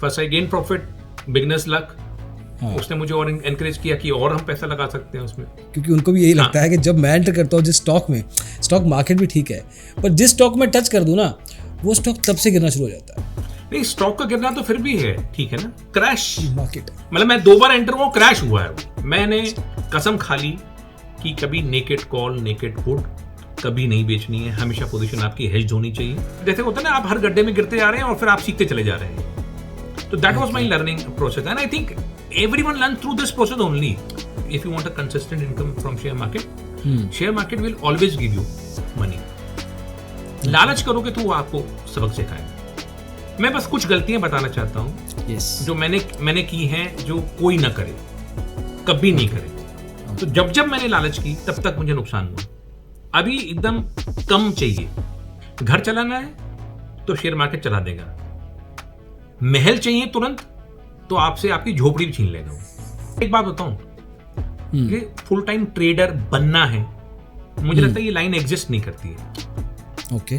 First I gain profit, beginners luck. हाँ। उसने मुझे और एनकरेज किया कि और हम पैसा लगा सकते हैं उसमें, क्योंकि उनको भी यही लगता है कि जब मैं एंटर करता हूँ जिस स्टॉक में, स्टॉक मार्केट भी ठीक है, पर जिस स्टॉक में टच कर दूं ना, वो स्टॉक तब से गिरना शुरू हो जाता है। नहीं, स्टॉक का गिरना तो फिर भी है, ठीक है ना, क्रैश मार्केट मतलब मैं 2 बार एंटर हुआ, क्रैश हुआ है वो। मैंने कसम खा ली कि कभी नेकेड कॉल, नेकेड पुट कभी नहीं बेचनी है, हमेशा पोजीशन आपकी हेज्ड होनी चाहिए। जैसे होता है ना, आप हर गड्ढे में गिरते जा रहे हैं और फिर आप सीखते चले जा रहे हैं। तो that was my learning process and I think everyone learn through this process only. If you want a consistent income from share market, share market will always give you money. लालच करोगे तो वो आपको सबक सिखाएगा। मैं बस कुछ गलतियां बताना चाहता हूँ जो मैंने की हैं, जो कोई ना करे, कभी नहीं करे। तो जब मैंने लालच की तब तक मुझे नुकसान हुआ। अभी एकदम कम चाहिए। घर चलाना है तो शेयर मार्केट चला देगा। महल चाहिए तुरंत तो आपसे आपकी झोपड़ी भी छीन लेगा। एक बात बताऊं, कि फुल टाइम ट्रेडर बनना है, मुझे लगता है ये लाइन एग्जिस्ट नहीं करती है। ओके,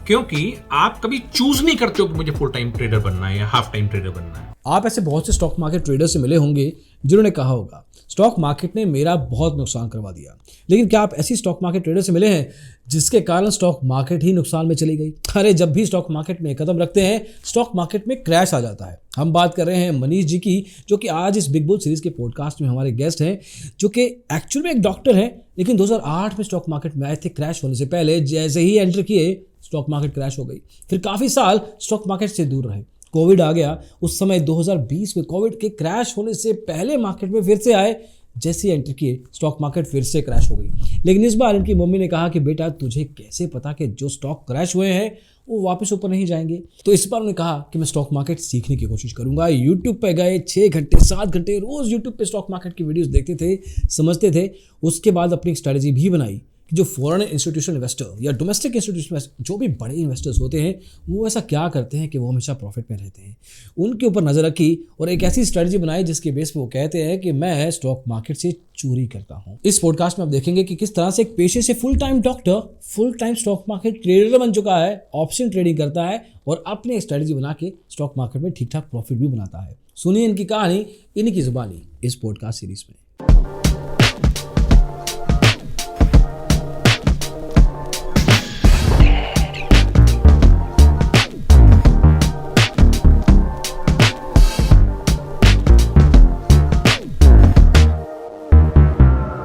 क्योंकि आप कभी चूज नहीं करते हो कि मुझे फुल टाइम ट्रेडर बनना है या हाफ टाइम ट्रेडर बनना है। आप ऐसे बहुत से स्टॉक मार्केट ट्रेडर से मिले होंगे जिन्होंने कहा होगा स्टॉक मार्केट ने मेरा बहुत नुकसान करवा दिया। लेकिन क्या आप ऐसी स्टॉक मार्केट ट्रेडर से मिले हैं जिसके कारण स्टॉक मार्केट ही नुकसान में चली गई? अरे जब भी स्टॉक मार्केट में कदम रखते हैं स्टॉक मार्केट में क्रैश आ जाता है। हम बात कर रहे हैं मनीष जी की, जो कि आज इस बिग बुल सीरीज के पॉडकास्ट में हमारे गेस्ट हैं, जो कि एक्चुअल में एक डॉक्टर हैं, लेकिन 2008 में स्टॉक मार्केट में आए थे। क्रैश होने से पहले जैसे ही एंटर किए स्टॉक मार्केट क्रैश हो गई। फिर काफ़ी साल स्टॉक मार्केट से दूर रहे। कोविड आ गया, उस समय 2020 में कोविड के क्रैश होने से पहले मार्केट में फिर से आए। जैसे ही एंटर किए स्टॉक मार्केट फिर से क्रैश हो गई। लेकिन इस बार इनकी मम्मी ने कहा कि बेटा तुझे कैसे पता कि जो स्टॉक क्रैश हुए हैं वो वापस ऊपर नहीं जाएंगे? तो इस बार उन्होंने कहा कि मैं स्टॉक मार्केट सीखने की कोशिश करूंगा। यूट्यूब पे गए, 6 घंटे 7 घंटे रोज यूट्यूब पे स्टॉक मार्केट की वीडियोस देखते थे, समझते थे। उसके बाद अपनी एक स्ट्रैटेजी भी बनाई कि जो फॉरेन इंस्टीट्यूशनल इन्वेस्टर या डोमेस्टिक इंस्टीट्यूशनल जो भी बड़े इन्वेस्टर्स होते हैं वो ऐसा क्या करते हैं कि वो हमेशा प्रॉफिट में रहते हैं, उनके ऊपर नज़र रखी और एक ऐसी स्ट्रैटेजी बनाई जिसके बेस पे वो कहते हैं कि मैं स्टॉक मार्केट से चोरी करता हूँ। इस पॉडकास्ट में आप देखेंगे कि किस तरह से एक पेशे से full time doctor full time stock market trader बन चुका है, ऑप्शन ट्रेडिंग करता है और अपनी स्ट्रैटेजी बना के स्टॉक मार्केट में ठीक ठाक प्रॉफिट भी बनाता है। सुनिए इनकी कहानी इन्हीं की जुबानी इस पॉडकास्ट सीरीज में।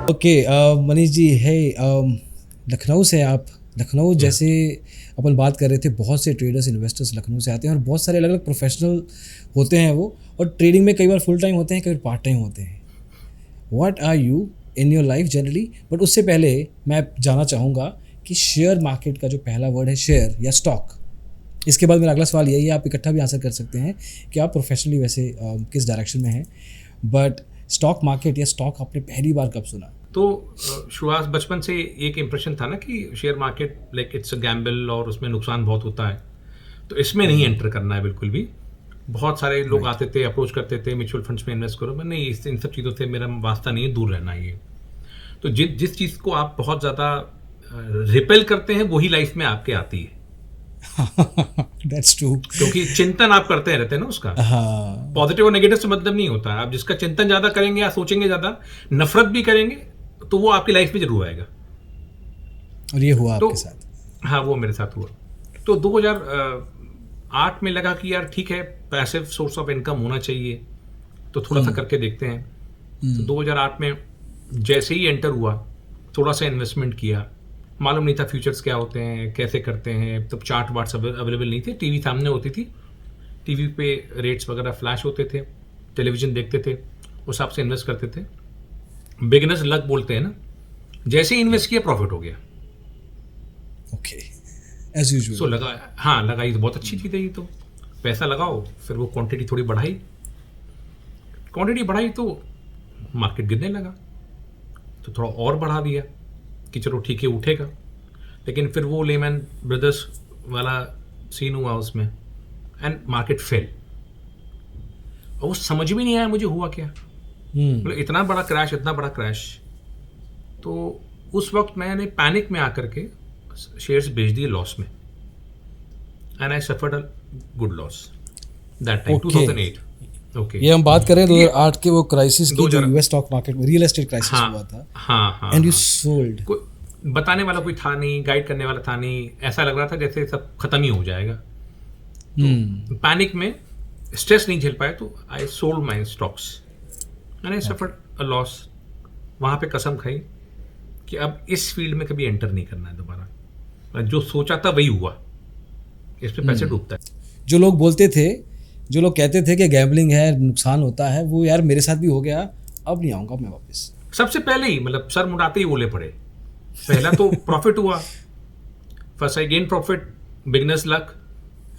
ओके, मनीष जी है, लखनऊ से आप। लखनऊ जैसे अपन बात कर रहे थे, बहुत से ट्रेडर्स इन्वेस्टर्स लखनऊ से आते हैं और बहुत सारे अलग अलग प्रोफेशनल होते हैं वो, और ट्रेडिंग में कई बार फुल टाइम होते हैं, कई बार पार्ट टाइम होते हैं। What are you in your life generally? But उससे पहले मैं जानना चाहूँगा कि शेयर मार्केट का जो पहला वर्ड है शेयर या स्टॉक, इसके बाद मेरा अगला सवाल यही है, आप इकट्ठा भी आंसर कर सकते हैं कि आप प्रोफेशनली वैसे किस डायरेक्शन में हैं, बट स्टॉक मार्केट या स्टॉक आपने पहली बार कब सुना? तो शुरुआत बचपन से एक इम्प्रेशन था ना कि share market like it's a gamble और उसमें नुकसान बहुत होता है, तो इसमें नहीं एंटर करना है बिल्कुल भी। बहुत सारे लोग आते थे, अप्रोच करते थे म्यूचुअल फंड्स में इन्वेस्ट करो, मैं नहीं, इन सब चीज़ों से मेरा वास्ता नहीं है, दूर रहना है ये। तो जिस चीज़ को आप बहुत ज़्यादा रिपेल करते हैं वही लाइफ में आपके आती है। That's true. क्योंकि चिंतन आप करते रहते हैं ना उसका, पॉजिटिव और नेगेटिव से मतलब नहीं होता है। आप जिसका चिंतन ज़्यादा करेंगे या सोचेंगे ज़्यादा, नफरत भी करेंगे, तो वो आपकी लाइफ में जरूर आएगा। और ये हुआ आपके साथ? हाँ, वो मेरे साथ हुआ। तो 2008 में लगा कि यार ठीक है, पैसिव सोर्स ऑफ इनकम होना चाहिए, तो थोड़ा सा करके देखते हैं। तो 2008 में जैसे ही एंटर हुआ, थोड़ा सा इन्वेस्टमेंट किया, मालूम नहीं था फ्यूचर्स क्या होते हैं, कैसे करते हैं। तब चार्ट वार्ट्स अवेलेबल नहीं थे, टीवी सामने होती थी, टीवी पे रेट्स वगैरह फ्लैश होते थे, टेलीविज़न देखते थे, उस हिसाब से इन्वेस्ट करते थे। बिगिनर्स लक बोलते हैं ना, जैसे ही इन्वेस्ट किया प्रॉफिट हो गया। Okay, as usual. सो लगा, हाँ लगाई तो बहुत अच्छी चीज़ है ये, तो पैसा लगाओ। फिर वो क्वांटिटी थोड़ी बढ़ाई, तो मार्केट गिरने लगा, तो थोड़ा और बढ़ा दिया कि चलो ठीक है उठेगा। लेकिन फिर वो लेमन ब्रदर्स वाला सीन हुआ उसमें, एंड मार्केट फेल। और वो समझ भी नहीं आया मुझे हुआ क्या, मतलब इतना बड़ा क्रैश। तो उस वक्त मैंने पैनिक में आकर के शेयर्स बेच दिए लॉस में, and I suffered a good loss. That time Okay. 2008 okay ये हम बात करें 2008 के वो क्राइसिस की जो 2000 यूएस स्टॉक मार्केट में रियल एस्टेट क्राइसिस हाँ हुआ था हाँ एंड यू हाँ सोल्ड. कोई बताने वाला कोई था नहीं, गाइड करने वाला था नहीं, ऐसा लग रहा था जैसे सब खत्म ही हो जाएगा। पैनिक में स्ट्रेस नहीं झेल पाए तो I sold my stocks and I suffered a loss. वहाँ पे कसम खाई कि अब इस फील्ड में कभी एंटर नहीं करना है दोबारा। जो सोचा था वही हुआ, इस पे पैसे डूबता है। जो लोग बोलते थे, जो लोग कहते थे कि गैम्बलिंग है, नुकसान होता है, वो यार मेरे साथ भी हो गया, अब नहीं आऊँगा मैं वापस. सबसे पहले ही मतलब सर मुड़ाते ही बोले पड़े। पहला तो प्रॉफिट हुआ, first I gain profit, beginners luck.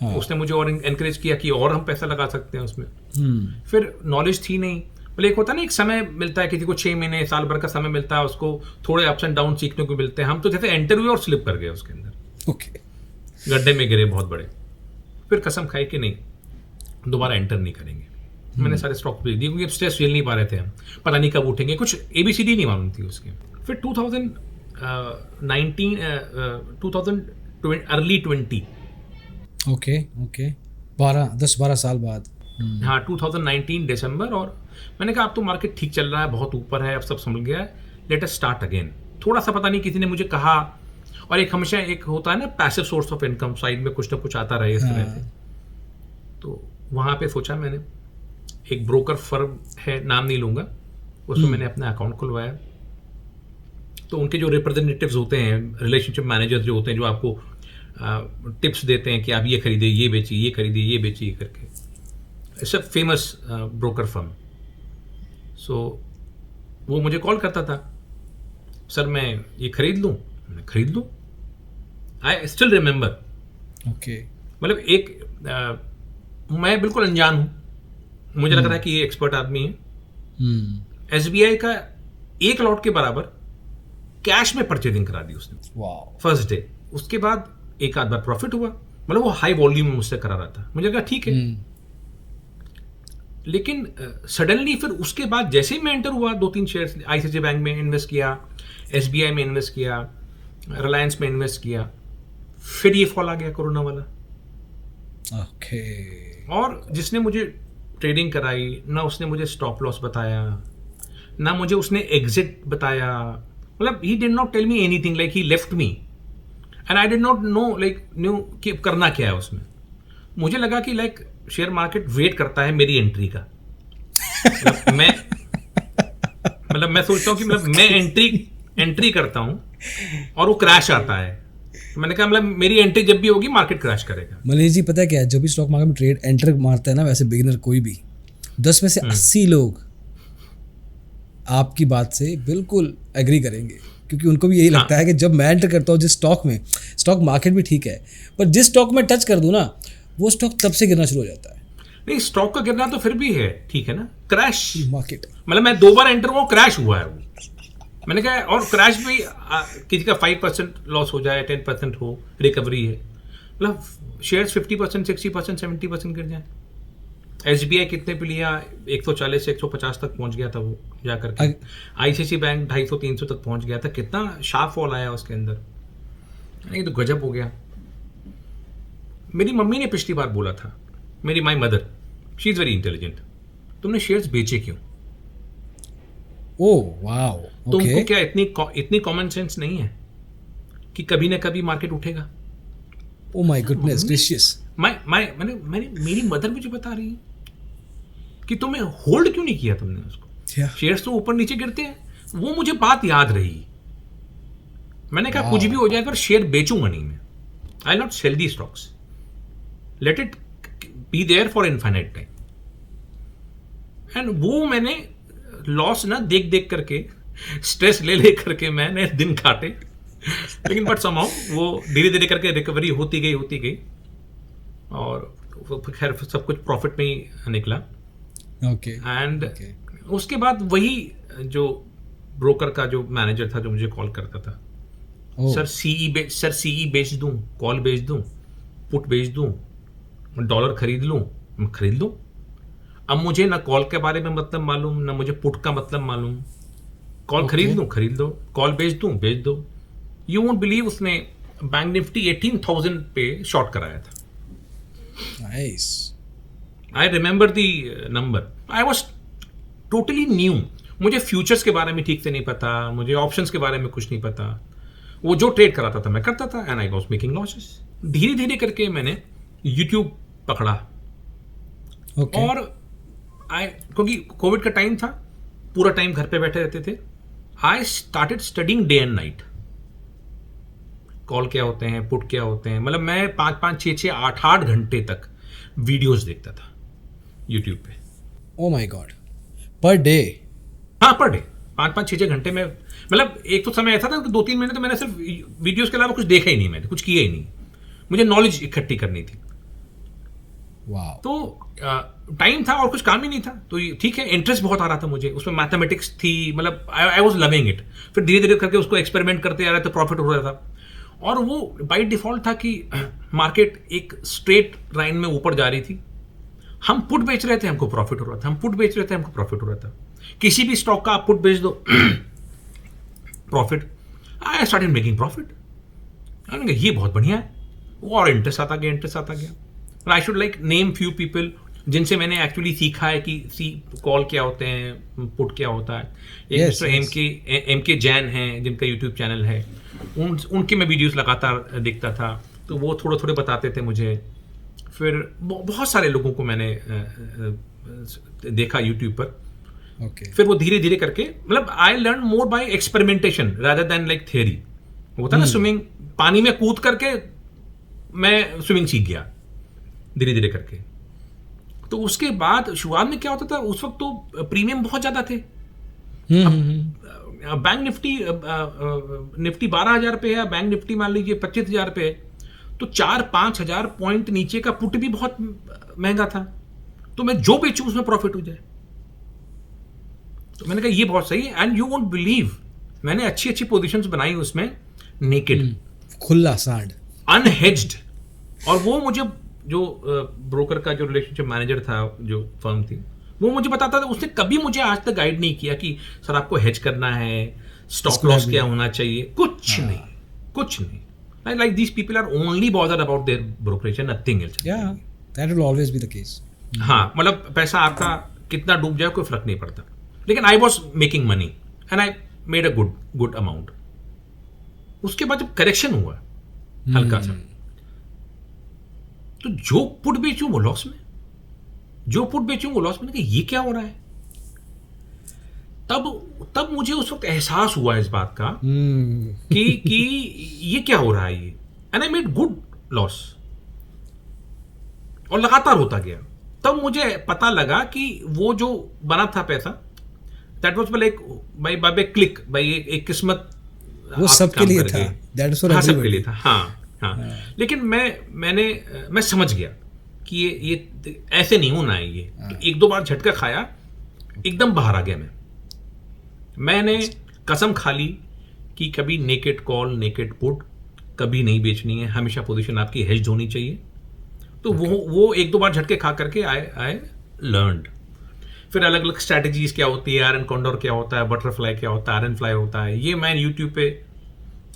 हाँ. उसने मुझे और एनकरेज किया कि और हम पैसा लगा सकते हैं उसमें। हम्म. फिर नॉलेज थी नहीं, मतलब एक होता है ना, एक समय मिलता है किसी को, 6 महीने साल भर का समय मिलता है उसको, थोड़े अप्स एंड डाउन सीखने को मिलते हैं। हम तो जैसे एंटर हुए और स्लिप कर गए उसके अंदर, ओके. गड्ढे में गिरे बहुत बड़े। फिर कसम खाई कि नहीं, दोबारा एंटर नहीं करेंगे। मैंने सारे स्टॉक बेच दिए क्योंकि अब स्ट्रेस झेल नहीं पा रहे थे हम, पता नहीं कब उठेंगे, कुछ ABCD नहीं मालूम थी उसके। फिर 2019 2020 अर्ली 20 ओके. ओके. 10-12 साल बाद. हाँ 2019 दिसंबर। और मैंने कहा अब तो मार्केट ठीक चल रहा है, बहुत ऊपर है, अब सब समझ गया है, लेट अस स्टार्ट अगेन। थोड़ा सा पता नहीं किसी ने मुझे कहा, और एक हमेशा एक होता है ना passive source of income, side में कुछ ना कुछ आता रहे इस तरह से। तो वहाँ पे सोचा मैंने, एक ब्रोकर फर्म है, नाम नहीं लूँगा, उसमें मैंने अपना अकाउंट खुलवाया। तो उनके जो रिप्रेजेंटेटिव्स होते हैं, रिलेशनशिप मैनेजर्स जो होते हैं, जो आपको टिप्स देते हैं कि आप ये खरीदे, ये बेचिए, ये खरीदे, ये बेचिए करके, it's a famous broker firm. So वो मुझे कॉल करता था, सर मैं ये खरीद लूँ, मैंने खरीद लूँ। I still remember, okay. मतलब एक मैं बिल्कुल अनजान हूँ, मुझे लग रहा है कि ये एक्सपर्ट आदमी है। हम्म. SBI का 1 लॉट के बराबर कैश में परचेजिंग करा दी उसने वाओ. First day. उसके बाद एक आध बार प्रॉफिट हुआ, मतलब वो हाई वॉल्यूम में मुझसे करा रहा था, मुझे लगा ठीक है। लेकिन सडनली फिर उसके बाद जैसे ही मैं एंटर हुआ, 2-3 शेयर्स ICICI बैंक में इन्वेस्ट किया, SBI में इन्वेस्ट किया, रिलायंस में इन्वेस्ट किया, फिर ये फॉल आ गया कोरोना वाला। ओके. और जिसने मुझे ट्रेडिंग कराई ना, उसने मुझे स्टॉप लॉस बताया, ना मुझे उसने एग्जिट बताया, मतलब he did not tell me anything, like he left me and I did not know like knew कि करना क्या है उसमें। मुझे लगा कि लाइक शेयर मार्केट वेट करता है मेरी एंट्री का। मतलब मैं सोचता हूँ कि मतलब मैं एंट्री करता हूँ और वो क्रैश आता है। मैंने कहा मतलब मेरी एंट्री जब भी होगी मार्केट क्रैश करेगा। मनीष जी, पता है क्या है, जब भी स्टॉक मार्केट में ट्रेड एंटर मारता है ना, वैसे बिगिनर कोई भी, 10 में से 80 लोग आपकी बात से बिल्कुल एग्री करेंगे, क्योंकि उनको भी यही लगता है कि जब मैं एंटर करता हूँ जिस स्टॉक में, स्टॉक मार्केट भी ठीक है, पर जिस स्टॉक में टच कर दूँ ना, वो स्टॉक तब से गिरना शुरू हो जाता है। नहीं, स्टॉक का गिरना तो फिर भी है, ठीक है ना, क्रैश मार्केट, मतलब मैं 2 बार एंटर हुआ, क्रैश हुआ है वो। मैंने कहा, और क्रैश भी किसी का 5% लॉस हो जाए, 10% हो, रिकवरी है, मतलब शेयर्स 50%, 60%, 70% गिर जाए। SBI कितने पे लिया, 140 से 150 तक पहुंच गया था वो जाकर के। ICICI बैंक 250-300 तक पहुंच गया था, कितना शार्प फॉल आया उसके अंदर, ये तो गजब हो गया। मेरी मम्मी ने पिछली बार बोला था, मेरी my mother, she is very intelligent, तुमने शेयर्स बेचे क्यों? ओह वाओ, तुमको क्या इतनी कॉमन सेंस नहीं है कि कभी ना कभी मार्केट उठेगा? Oh my goodness gracious. मेरी मदर मुझे बता रही है कि तुम्हें होल्ड क्यों नहीं किया तुमने उसको, शेयर्स तो ऊपर नीचे गिरते हैं। वो मुझे बात याद रही। मैंने कहा कुछ भी हो जाए पर शेयर बेचूंगा नहीं मैं, I not sell the stocks, let it be there for infinite time. And वो मैंने लॉस ना देख देख करके, स्ट्रेस ले ले करके मैंने दिन काटे, लेकिन बट समहाउ वो धीरे धीरे करके रिकवरी होती गई और खैर सब कुछ प्रॉफिट में ही निकला। ओके। एंड उसके बाद वही जो ब्रोकर का जो मैनेजर था जो मुझे कॉल करता था, सर सीई बेच दूं, कॉल बेच दूं, पुट बेच दूं, डॉलर खरीद लूं, मैं खरीद लूं। अब मुझे ना कॉल के बारे में मतलब मालूम, ना मुझे पुट का मतलब मालूम। कॉल खरीद लूं, खरीद दो, कॉल बेच दूं, बेच दो। यू वोंट बिलीव, उसने बैंक निफ्टी 18,000 पे शॉर्ट कराया था। Nice. I remember the number. I was totally new. मुझे फ्यूचर्स के बारे में ठीक से नहीं पता, मुझे ऑप्शंस के बारे में कुछ नहीं पता. वो जो ट्रेड कराता था मैं करता था and I was making losses. धीरे धीरे करके मैंने यूट्यूब पकड़ा. ओके. और क्योंकि कोविड का टाइम था, पूरा टाइम घर पे बैठे रहते थे. I started studying day and night. Call क्या होते हैं, पुट क्या होते हैं, मतलब मैं 5-5, 6-6, 8-8 घंटे तक वीडियोस देखता था यूट्यूब पे. Oh my God, per day? हाँ, पर डे 5-5, 6-6 घंटे में. मतलब एक तो समय ऐसा था कि 2-3 महीने तो मैंने सिर्फ वीडियोस के अलावा कुछ देखा ही नहीं, मैंने कुछ किया ही नहीं. मुझे नॉलेज इकट्ठी करनी थी. वाह. तो टाइम था और कुछ काम ही नहीं था, तो ठीक है, इंटरेस्ट बहुत आ रहा था मुझे उसमें. मैथमेटिक्स थी, मतलब आई वाज लविंग इट. फिर धीरे धीरे करके उसको एक्सपेरिमेंट करते आ रहे थे, प्रॉफिट हो रहा था. और वो बाय डिफॉल्ट था कि मार्केट एक स्ट्रेट लाइन में ऊपर जा रही थी. हम पुट बेच रहे थे, हमको प्रॉफिट हो रहा था. हम पुट बेच रहे थे, हमको प्रॉफिट हो रहा था. किसी भी स्टॉक का आप पुट बेच दो, profit. I started making profit. ये बहुत बढ़िया है. और इंटरेस्ट आता गया. I should like name few people जिनसे मैंने एक्चुअली सीखा है कि कॉल क्या होते हैं, पुट क्या होता है. एक Yes, मिस्टर एम के जैन हैं जिनका यूट्यूब चैनल है. उनके मैं वीडियोस लगातार देखता था, तो वो थोड़े थोड़े बताते थे मुझे. फिर बहुत सारे लोगों को मैंने देखा यूट्यूब पर. ओके. फिर वो धीरे धीरे करके, मतलब I learn more by experimentation rather than like theory. होता ना स्विमिंग, पानी में कूद करके मैं स्विमिंग सीख गया धीरे धीरे करके. तो उसके बाद शुरुआत में क्या होता था, उस वक्त तो प्रीमियम बहुत ज्यादा थे. बैंक निफ्टी 12,000 पे है, बैंक निफ्टी मान लीजिए 25,000 पे है, तो 4-5 हजार पॉइंट नीचे का पुट भी बहुत महंगा था. तो मैं जो बेचूं उसमें प्रॉफिट हो जाए. तो मैंने कहा ये बहुत सही है. एंड यू वोंट बिलीव, मैंने अच्छी अच्छी पोजीशंस बनाई उसमें, नेकेड, खुला सांड, अनहेज्ड. और वो मुझे जो ब्रोकर का जो रिलेशनशिप मैनेजर था, जो फर्म थी, वो मुझे बताता था. उसने कभी मुझे आज तक गाइड नहीं किया कि सर आपको हेज करना है, स्टॉप लॉस क्या होना चाहिए, कुछ नहीं. Like these people are only bothered about their brokerage and nothing else. yeah, that will always be the case. हाँ, मतलब पैसा आपका कितना डूब जाए कोई फर्क नहीं पड़ता. लेकिन I was making money and I made a good amount. उसके बाद जब करेक्शन हुआ हल्का सा, तो जो पुट बेचूं वो लॉस में, कि ये क्या हो रहा है. तब मुझे उस वक्त एहसास हुआ इस बात का कि ये क्या हो रहा है ये. And I made good loss और लगातार होता गया. तब मुझे पता लगा कि वो जो बना था पैसा, that was like by click, by एक किस्मत. वो सबके लिए था, दैट वाज फॉर एवरीबॉडी. सबके लिए था. हाँ. लेकिन मैं समझ गया कि ये ऐसे नहीं होना है. ये एक दो बार झटका खाया, एकदम बाहर आ गया. मैंने कसम खा ली कि कभी नेकेड कॉल, नेकेड पुट कभी नहीं बेचनी है. हमेशा पोजीशन आपकी हेज्ड होनी चाहिए. तो वो एक दो बार झटके खा करके आई लर्नड. फिर अलग अलग स्ट्रैटेजीज क्या होती है, आयरन कॉन्डोर क्या होता है, बटरफ्लाई क्या होता है, आयरन फ्लाई होता है, ये मैं यूट्यूब पे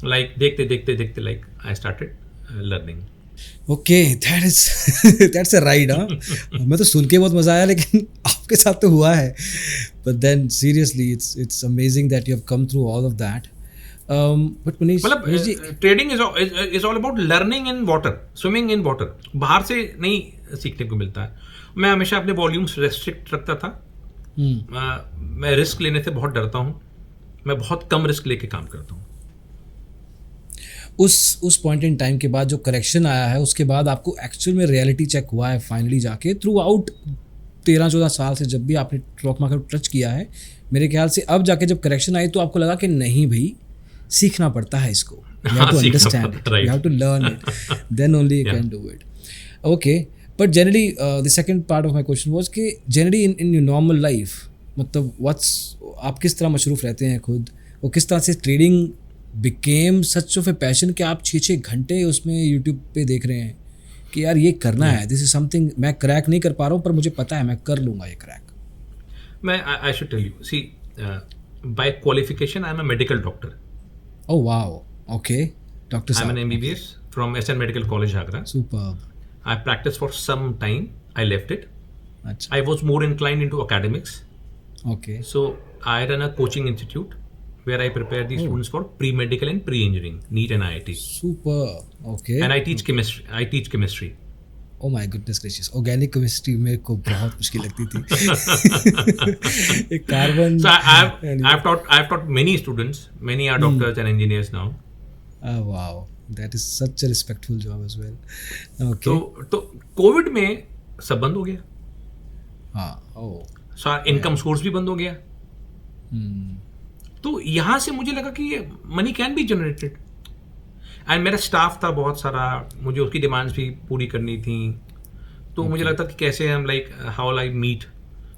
लाइक देखते like I started learning. Okay, that's a ride. मैं तो सुन के बहुत मजा आया, लेकिन आपके साथ तो हुआ है. But then seriously it's amazing that you have come through all of that. But Manish ji, trading is all about learning in water, swimming in water. बाहर से नहीं सीखने को मिलता है. मैं हमेशा अपने वॉल्यूम्स रेस्ट्रिक्ट रखता था. मैं रिस्क लेने से बहुत डरता हूँ. मैं बहुत कम रिस्क लेके काम करता हूँ. उस पॉइंट इन टाइम के बाद जो करेक्शन आया है, उसके बाद आपको एक्चुअल में रियलिटी चेक हुआ है फाइनली जाके. थ्रू आउट 13-14 साल से जब भी आपने स्टॉक मार्केट टच किया है, मेरे ख्याल से अब जाके जब करेक्शन आई तो आपको लगा कि नहीं भाई, सीखना पड़ता है इसको. You have to understand it. You have to learn it. Then only you can do it. Okay. But generally, the second part of my question was कि generally in your normal life, मतलब आप किस तरह मशरूफ़ रहते हैं खुद, और किस तरह से trading became such of a passion कि आप 6-6 घंटे उसमें YouTube पे देख रहे हैं कि यार ये करना है, दिस इज समथिंग. मैं क्रैक नहीं कर पा रहा हूँ पर मुझे पता है मैं कर लूँगा ये क्रैक. मैं I should tell you, see by qualification I am a medical doctor. Oh wow, okay. Doctor I am an MBBS from SN Medical College, Agra. Superb. I practiced for some time. I left it. अच्छा, I was more inclined into academics. Okay, So I run a coaching institute where I prepare the students for pre-medical and pre-engineering, NEET and IIT. Super, okay, And I teach chemistry. I teach chemistry. Oh my goodness gracious, organic chemistry मेरे को बहुत मुश्किल लगती थी। एक carbon, So I've taught many students. Many are doctors and engineers now. Wow, that is such a respectful job as well, okay, तो Covid में सब बंद हो गया. हाँ, ओ, सारा इनकम सोर्स भी बंद हो गया. तो यहाँ से मुझे लगा कि ये money can be generated. And मेरा स्टाफ था बहुत सारा, मुझे उसकी डिमांड्स भी पूरी करनी थी. तो मुझे लगता कि कैसे हम like how like meet.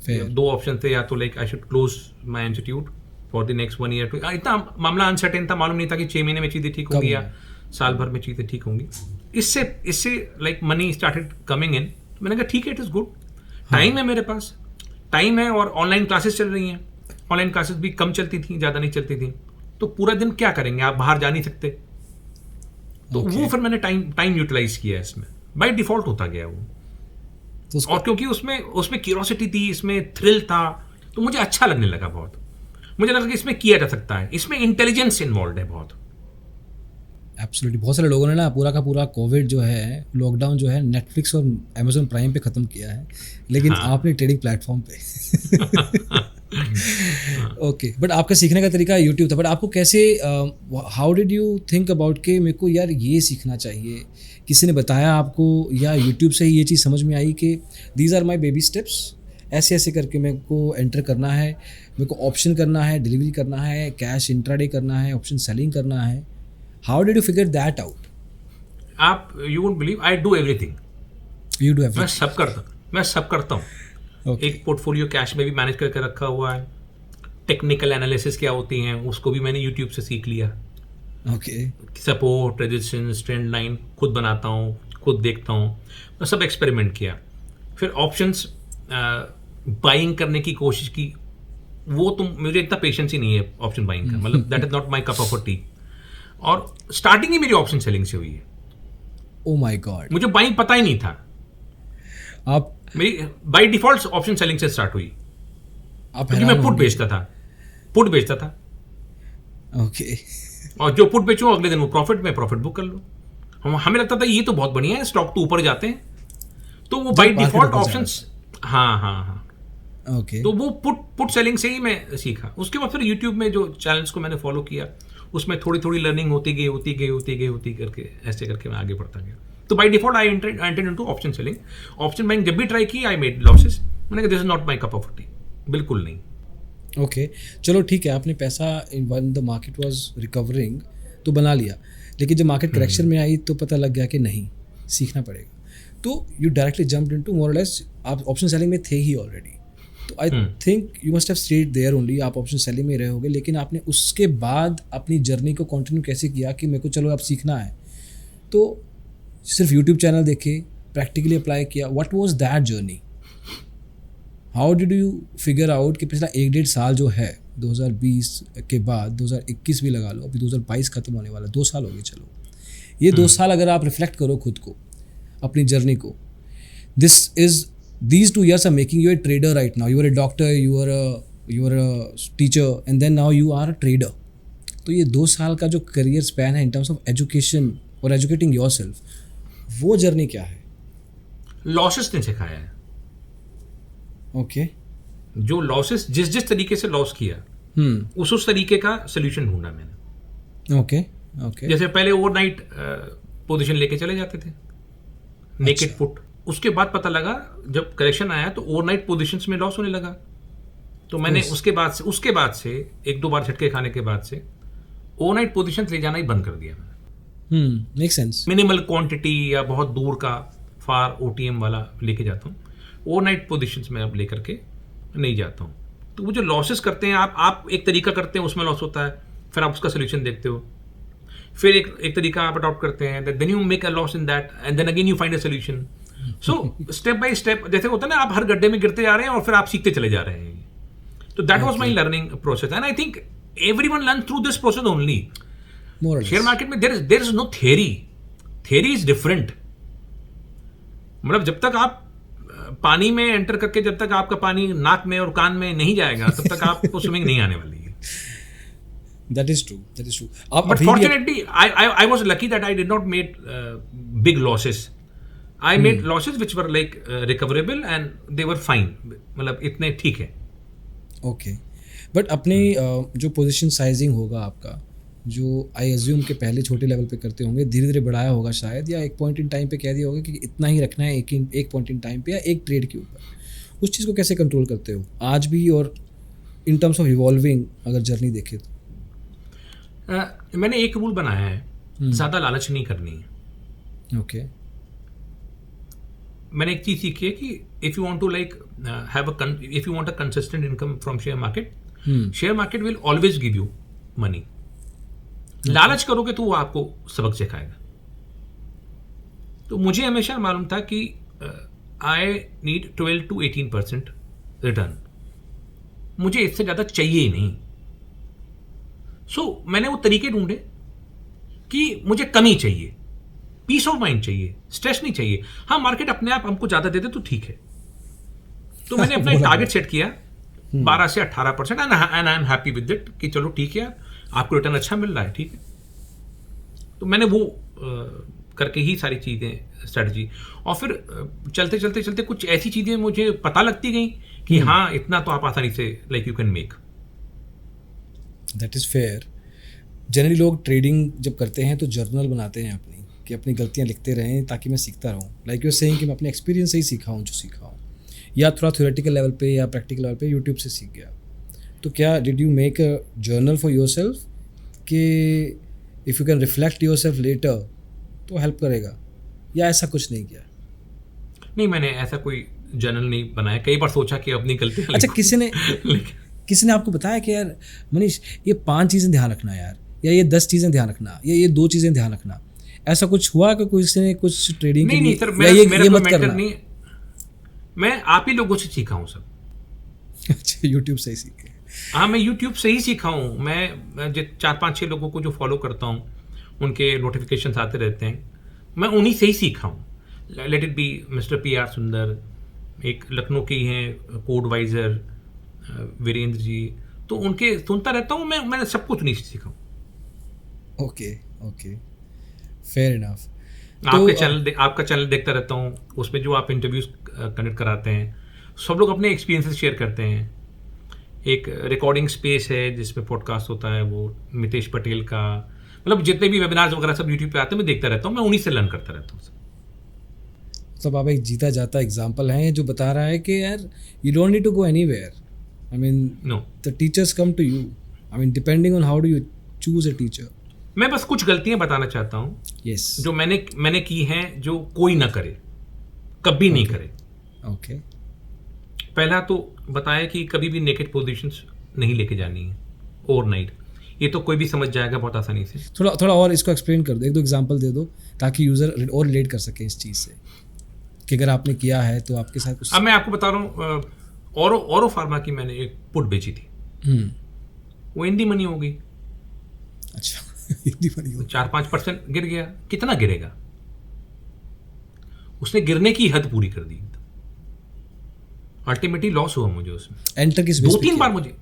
Fair. दो ऑप्शन थे, या तो like I should close my institute for the next 1 year. इतना मामला अनसर्टेन था, मालूम नहीं था कि 6 महीने में चीज़ें ठीक होंगी या साल भर में चीज़ें ठीक होंगी. इससे like money started coming in. मैंने कहा ठीक है, इट इज़ गुड. टाइम है मेरे पास, टाइम है, और ऑनलाइन क्लासेस चल रही हैं. ऑनलाइन क्लासेस भी कम चलती थी, ज़्यादा नहीं चलती थी. तो पूरा दिन क्या करेंगे, आप बाहर जा नहीं सकते. तो वो फिर मैंने टाइम यूटिलाइज किया इसमें. बाय डिफॉल्ट होता गया वो. तो और क्योंकि उसमें क्यूरोसिटी थी, इसमें थ्रिल था, तो मुझे अच्छा लगने लगा बहुत. मुझे लगा कि इसमें किया जा सकता है, इसमें इंटेलिजेंस इन्वॉल्व है बहुत. एब्सोल्युटली, बहुत सारे लोगों ने ना पूरा का पूरा कोविड जो है, लॉकडाउन जो है, नेटफ्लिक्स और अमेजोन प्राइम पे ख़त्म किया है, लेकिन आपने ट्रेडिंग प्लेटफॉर्म पे. ओके, बट आपका सीखने का तरीका यूट्यूब था. बट आपको कैसे, how did you think about के मेरे को यार ये सीखना चाहिए? किसी ने बताया आपको, या यूट्यूब से ही ये चीज़ समझ में आई कि these are my baby steps, ऐसे ऐसे करके मेरे को एंटर करना है, मेरे को ऑप्शन करना है, डिलीवरी करना है, कैश इंट्राडे करना है, ऑप्शन सेलिंग करना है. How did you figure that out? आप you won't believe, I do everything. You do मैं एवरीथिंग. सब करता हूँ. Okay. एक पोर्टफोलियो कैश में भी मैनेज करके रखा हुआ है. टेक्निकल एनालिसिस क्या होती हैं उसको भी मैंने यूट्यूब से सीख लिया. Okay, support, resistance, trend line खुद बनाता हूँ, खुद देखता हूँ. मैं सब एक्सपेरिमेंट किया. फिर ऑप्शंस बाइंग करने की कोशिश की. मुझे इतना पेशेंस ही नहीं है ऑप्शन बाइंग का. मतलब that is not my cup of T. और स्टार्टिंग ही मेरी ऑप्शन सेलिंग से हुई है. ओ माय गॉड, मुझे बाइंग पता ही नहीं था. आप मेरी बाई डिफॉल्ट ऑप्शन सेलिंग से स्टार्ट हुई, क्योंकि मैं हैरान पुट होंगे. बेचता था. ओके, और जो पुट बेचूं अगले दिन वो प्रॉफिट बुक कर लो. हमें लगता था ये तो बहुत बढ़िया है, स्टॉक तो ऊपर जाते हैं, तो वो बाई market डिफॉल्ट ऊपर ऑप्शंस. हाँ. ओके, तो वो पुट सेलिंग से ही मैं सीखा. उसके बाद फिर यूट्यूब में जो चैनल्स को मैंने फॉलो किया, उसमें थोड़ी लर्निंग होती गई करके ऐसे करके मैं आगे बढ़ता गया. तो by default I entered into option selling. Option buying जब भी ट्राई की, आई मेड लॉसेस. मैंने कहा this is not my cup of T, बिल्कुल नहीं. ओके, चलो ठीक है, आपने पैसा one the market was recovering तो बना लिया, लेकिन जब मार्केट करेक्शन में आई तो पता लग गया कि नहीं, सीखना पड़ेगा. तो you directly jumped into more और लेस, आप ऑप्शन सेलिंग में थे ही ऑलरेडी. तो I think you must have stayed there only, आप ऑप्शन सेलिंग में रहे होगे, लेकिन आपने उसके बाद अपनी जर्नी को कंटिन्यू कैसे किया कि मेरे को चलो अब सीखना है? तो सिर्फ यूट्यूब चैनल देखे, प्रैक्टिकली अप्लाई किया? What was that journey? How did you figure out कि पिछला 1-1.5 साल जो है, 2020 के बाद 2021 भी लगा लो, अभी 2022 खत्म होने वाला, 2 साल हो गए. चलो ये 2 साल अगर आप रिफ्लेक्ट करो खुद को, अपनी जर्नी को, these 2 years are making you a trader right now. You are a doctor, you are a teacher, and then now you are a trader. तो ये 2 साल का जो करियर स्पैन है इन टर्म्स ऑफ एजुकेशन और educating yourself, वो journey क्या है? लॉसेस ने सिखाया है. ओके, जो लॉसेस जिस तरीके से लॉस किया, उस तरीके का सोल्यूशन ढूंढा मैंने. ओके, जैसे पहले ओवरनाइट पोजीशन लेके चले जाते थे, नेकेड पुट. उसके बाद पता लगा जब करेक्शन आया तो ओवरनाइट पोजीशंस में लॉस होने लगा. तो मैंने उसके बाद से 1-2 बार झटके खाने के बाद से ओवरनाइट पोजीशंस ले जाना ही बंद कर दिया मैंने. Make sense. मिनिमल क्वांटिटी या बहुत दूर का फार ओटीएम वाला लेके जाता हूँ. ओवरनाइट पोजीशंस में अब लेकर के नहीं जाता हूँ. तो वो जो लॉसेस करते हैं, आप एक तरीका करते हैं, उसमें लॉस होता है, फिर आप उसका सोल्यूशन देखते हो, फिर एक तरीका आप अडॉप्ट करते हैं, then you make a loss in that, and then again you find a solution. So step by step, जैसे होता है ना, आप हर गड्ढे में गिरते जा रहे हैं और फिर आप सीखते चले जा रहे हैं. तो that was my learning process, and I think everyone learn through this process only. Share market में there is no theory is different. मतलब जब तक आप पानी में एंटर करके जब तक आपका पानी नाक में और कान में नहीं जाएगा तब तक आपको स्विमिंग नहीं आने वाली है. That is true. आप But अभी भी fortunately, I was lucky that I did not make big losses. I made losses which were like recoverable and they were fine. मतलब इतने ठीक है. ओके. बट अपने जो पोजीशन साइजिंग होगा आपका, जो आई एज्यूम के पहले छोटे लेवल पे करते होंगे, धीरे धीरे बढ़ाया होगा शायद, या एक पॉइंट इन टाइम पे कह दिया होगा कि इतना ही रखना है एक पॉइंट इन टाइम पे या एक ट्रेड के ऊपर. उस चीज़ को कैसे कंट्रोल करते हो आज भी, और इन टर्म्स ऑफ इवॉल्विंग अगर जर्नी देखें तो? मैंने एक रूल बनाया है, ज़्यादा लालच नहीं करनी है. ओके. मैंने एक चीज़ सीखी है कि if you want to like if you want a consistent income from share market will always give you money. लालच करोगे तो वो आपको सबक सिखाएगा. तो मुझे हमेशा मालूम था कि आई नीड 12 to 18% रिटर्न. मुझे इससे ज़्यादा चाहिए ही नहीं. मैंने वो तरीके ढूंढे कि मुझे कमी चाहिए, पीस ऑफ माइंड चाहिए, स्ट्रेस नहीं चाहिए. हाँ, मार्केट अपने आप हमको ज़्यादा दे दे तो ठीक है. तो मैंने अपना एक टारगेट सेट किया 12 से 18% and I am happy with it कि चलो ठीक है, आपको रिटर्न अच्छा मिल रहा है, ठीक है. तो मैंने वो करके ही सारी चीज़ें स्ट्रेटजी, और फिर चलते कुछ ऐसी चीज़ें मुझे पता लगती गई कि हाँ, इतना तो आप आसानी से like you can make. That is fair. Generally लोग ट्रेडिंग जब करते हैं तो जर्नल बनाते हैं अपनी, कि अपनी गलतियां लिखते रहें ताकि मैं सीखता रहूं. लाइक यू आर सेइंग कि मैं अपने एक्सपीरियंस से ही सीखा हूं जो सीखा हूं, या थोड़ा थ्योरेटिकल लेवल पे या प्रैक्टिकल लेवल पे यूट्यूब से सीख गया. तो क्या did you make a journal for yourself कि if you can reflect yourself later तो हेल्प करेगा, या ऐसा कुछ नहीं किया? नहीं, मैंने ऐसा कोई जर्नल नहीं बनाया. कई बार सोचा कि अपनी गलती. अच्छा, किसी ने आपको बताया कि यार मनीष ये 5 चीज़ें ध्यान रखना यार, या ये 10 चीज़ें ध्यान रखना, या ये 2 चीज़ें ध्यान रखना, ऐसा कुछ हुआ कि किसी ने कुछ ट्रेडिंग के लिए? नहीं सर, ये मत करना. नहीं, मैं आप ही लोगों से सीखा हूँ सब. अच्छा, यूट्यूब से ही सीखे? हाँ, मैं यूट्यूब से ही सीखा हूँ. मैं 4-5-6 लोगों को जो फॉलो करता हूँ, उनके नोटिफिकेशन आते रहते हैं, मैं उन्हीं से ही सीखा हूँ. Late it B mister PR सुंदर, एक लखनऊ के ही हैं कोडवाइजर वीरेंद्र जी, तो उनके सुनता रहता हूँ. मैंने सब कुछ नहीं सीखा हूँ. Okay, fair enough. आपका चैनल देखता रहता हूँ, उसमें जो आप इंटरव्यूज कनेक्ट कराते हैं, सब लोग अपने एक्सपीरियंसेस शेयर करते हैं. एक रिकॉर्डिंग स्पेस है जिसमें पॉडकास्ट होता है, वो मितेश पटेल का, मतलब जितने भी वेबिनार्स वगैरह सब यूट्यूब पे आते हैं, मैं देखता रहता हूँ. मैं उन्हीं से लर्न करता रहता हूँ. मतलब आप एक जीता जाता एग्जाम्पल हैं जो बता रहा है कि यार you don't need to go anywhere. I mean no, the teachers come to you. I mean depending on how do you choose a teacher. मैं बस कुछ गलतियां बताना चाहता हूँ. Yes. जो मैंने की हैं, जो कोई ना करे, कभी नहीं करे. ओके. पहला तो बताया कि कभी भी नेकेड पोजीशंस नहीं लेके जानी है ओवरनाइट. ये तो कोई भी समझ जाएगा बहुत आसानी से. थोड़ा और इसको एक्सप्लेन कर दो, 1-2 एग्जांपल दे दो ताकि यूज़र और रिलेट कर सके इस चीज़ से, कि अगर आपने किया है तो आपके साथ कुछ. अब मैं आपको बता रहा हूँ, औरो फार्मा की मैंने एक पुट बेची थी. वो इंडी मनी हो गई. अच्छा, इंडी मनी हो 4-5% गिर गया. कितना गिरेगा? उसने गिरने की हद पूरी कर दी. अल्टीमेटली लॉस हुआ मुझे उसमें. एंटर किस 2-3 बार मुझे.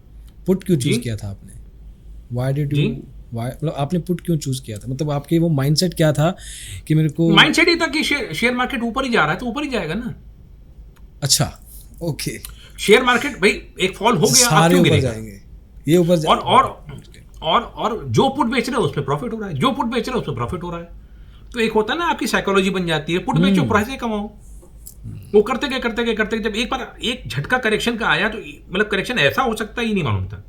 पुट क्यों चूज किया था आपने? व्हाई डिड यू, मतलब आपने पुट क्यों चूज किया था? मतलब आपके वो माइंडसेट क्या था कि मेरे को? माइंडसेट ये था कि शेयर मार्केट ऊपर ही जा रहा है तो ऊपर ही जाएगा ना. अच्छा, ओके. शेयर मार्केट भाई एक फॉल हो गया, सारे ऊपर जाएंगे, ये ऊपर. और जो पुट बेच रहे हैं उसमें प्रॉफिट हो रहा है, जो पुट बेच रहे हैं उसमें प्रॉफिट हो रहा है. तो एक होता है ना, आपकी साइकोलॉजी बन जाती है, पुट बेचो प्राइस कमाओ. वो करते गए जब एक बार एक झटका करेक्शन का आया, तो मतलब करेक्शन ऐसा हो सकता ही नहीं मालूम था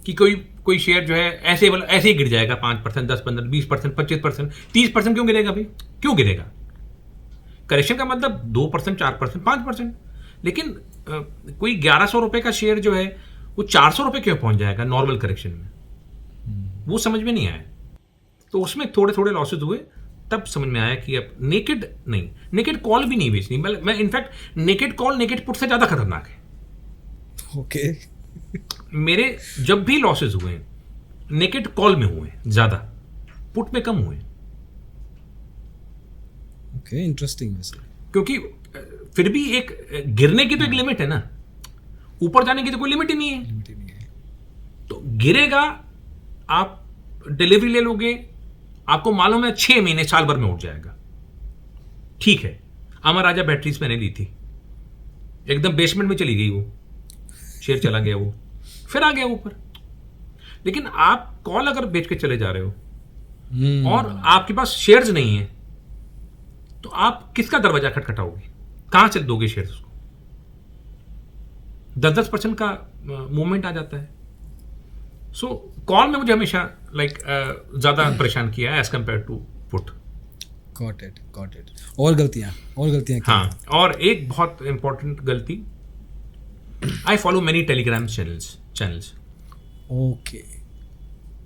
कि कोई शेयर जो है ऐसे ही गिर जाएगा 5%, 10%, 20%, 25%, 30% क्यों गिरेगा भाई? क्यों गिरेगा? करेक्शन का मतलब 2%, 4%, 5%. लेकिन कोई 1100 रुपए का शेयर जो है वो 400 रुपए क्यों पहुंच जाएगा नॉर्मल करेक्शन में? वो समझ में नहीं आया. तो उसमें थोड़े लॉसेज हुए. तब समझ में आया कि अब नेकेड कॉल भी नहीं बेचनी. मैं in fact naked call naked put से ज़्यादा खतरनाक है. ओके. मेरे जब भी लॉसेज हुए नेकेड कॉल में हुए ज़्यादा, पुट में कम हुए. Okay, interesting. वैसे क्योंकि फिर भी एक गिरने की तो एक लिमिट है ना, ऊपर जाने की तो कोई लिमिट ही नहीं है। तो गिरेगा, आप डिलीवरी ले लोगे, आपको मालूम है 6 महीने साल भर में उठ जाएगा, ठीक है। अमर राजा बैटरीज मैंने ली थी, एकदम बेसमेंट में चली गई वो, शेयर चला गया वो, फिर आ गया ऊपर। लेकिन आप कॉल अगर बेच के चले जा रहे हो और आपके पास शेयर्स नहीं है, तो आप किसका दरवाजा खटखटाओगे, कहां से दोगे शेयर्स उसको? 10-10% का मूवमेंट आ जाता है। सो कॉल में मुझे हमेशा ज्यादा परेशान किया है as compare to put. Got it. और गलतियां क्या? हाँ, और एक बहुत इंपॉर्टेंट गलती, I follow many Telegram channels. Okay,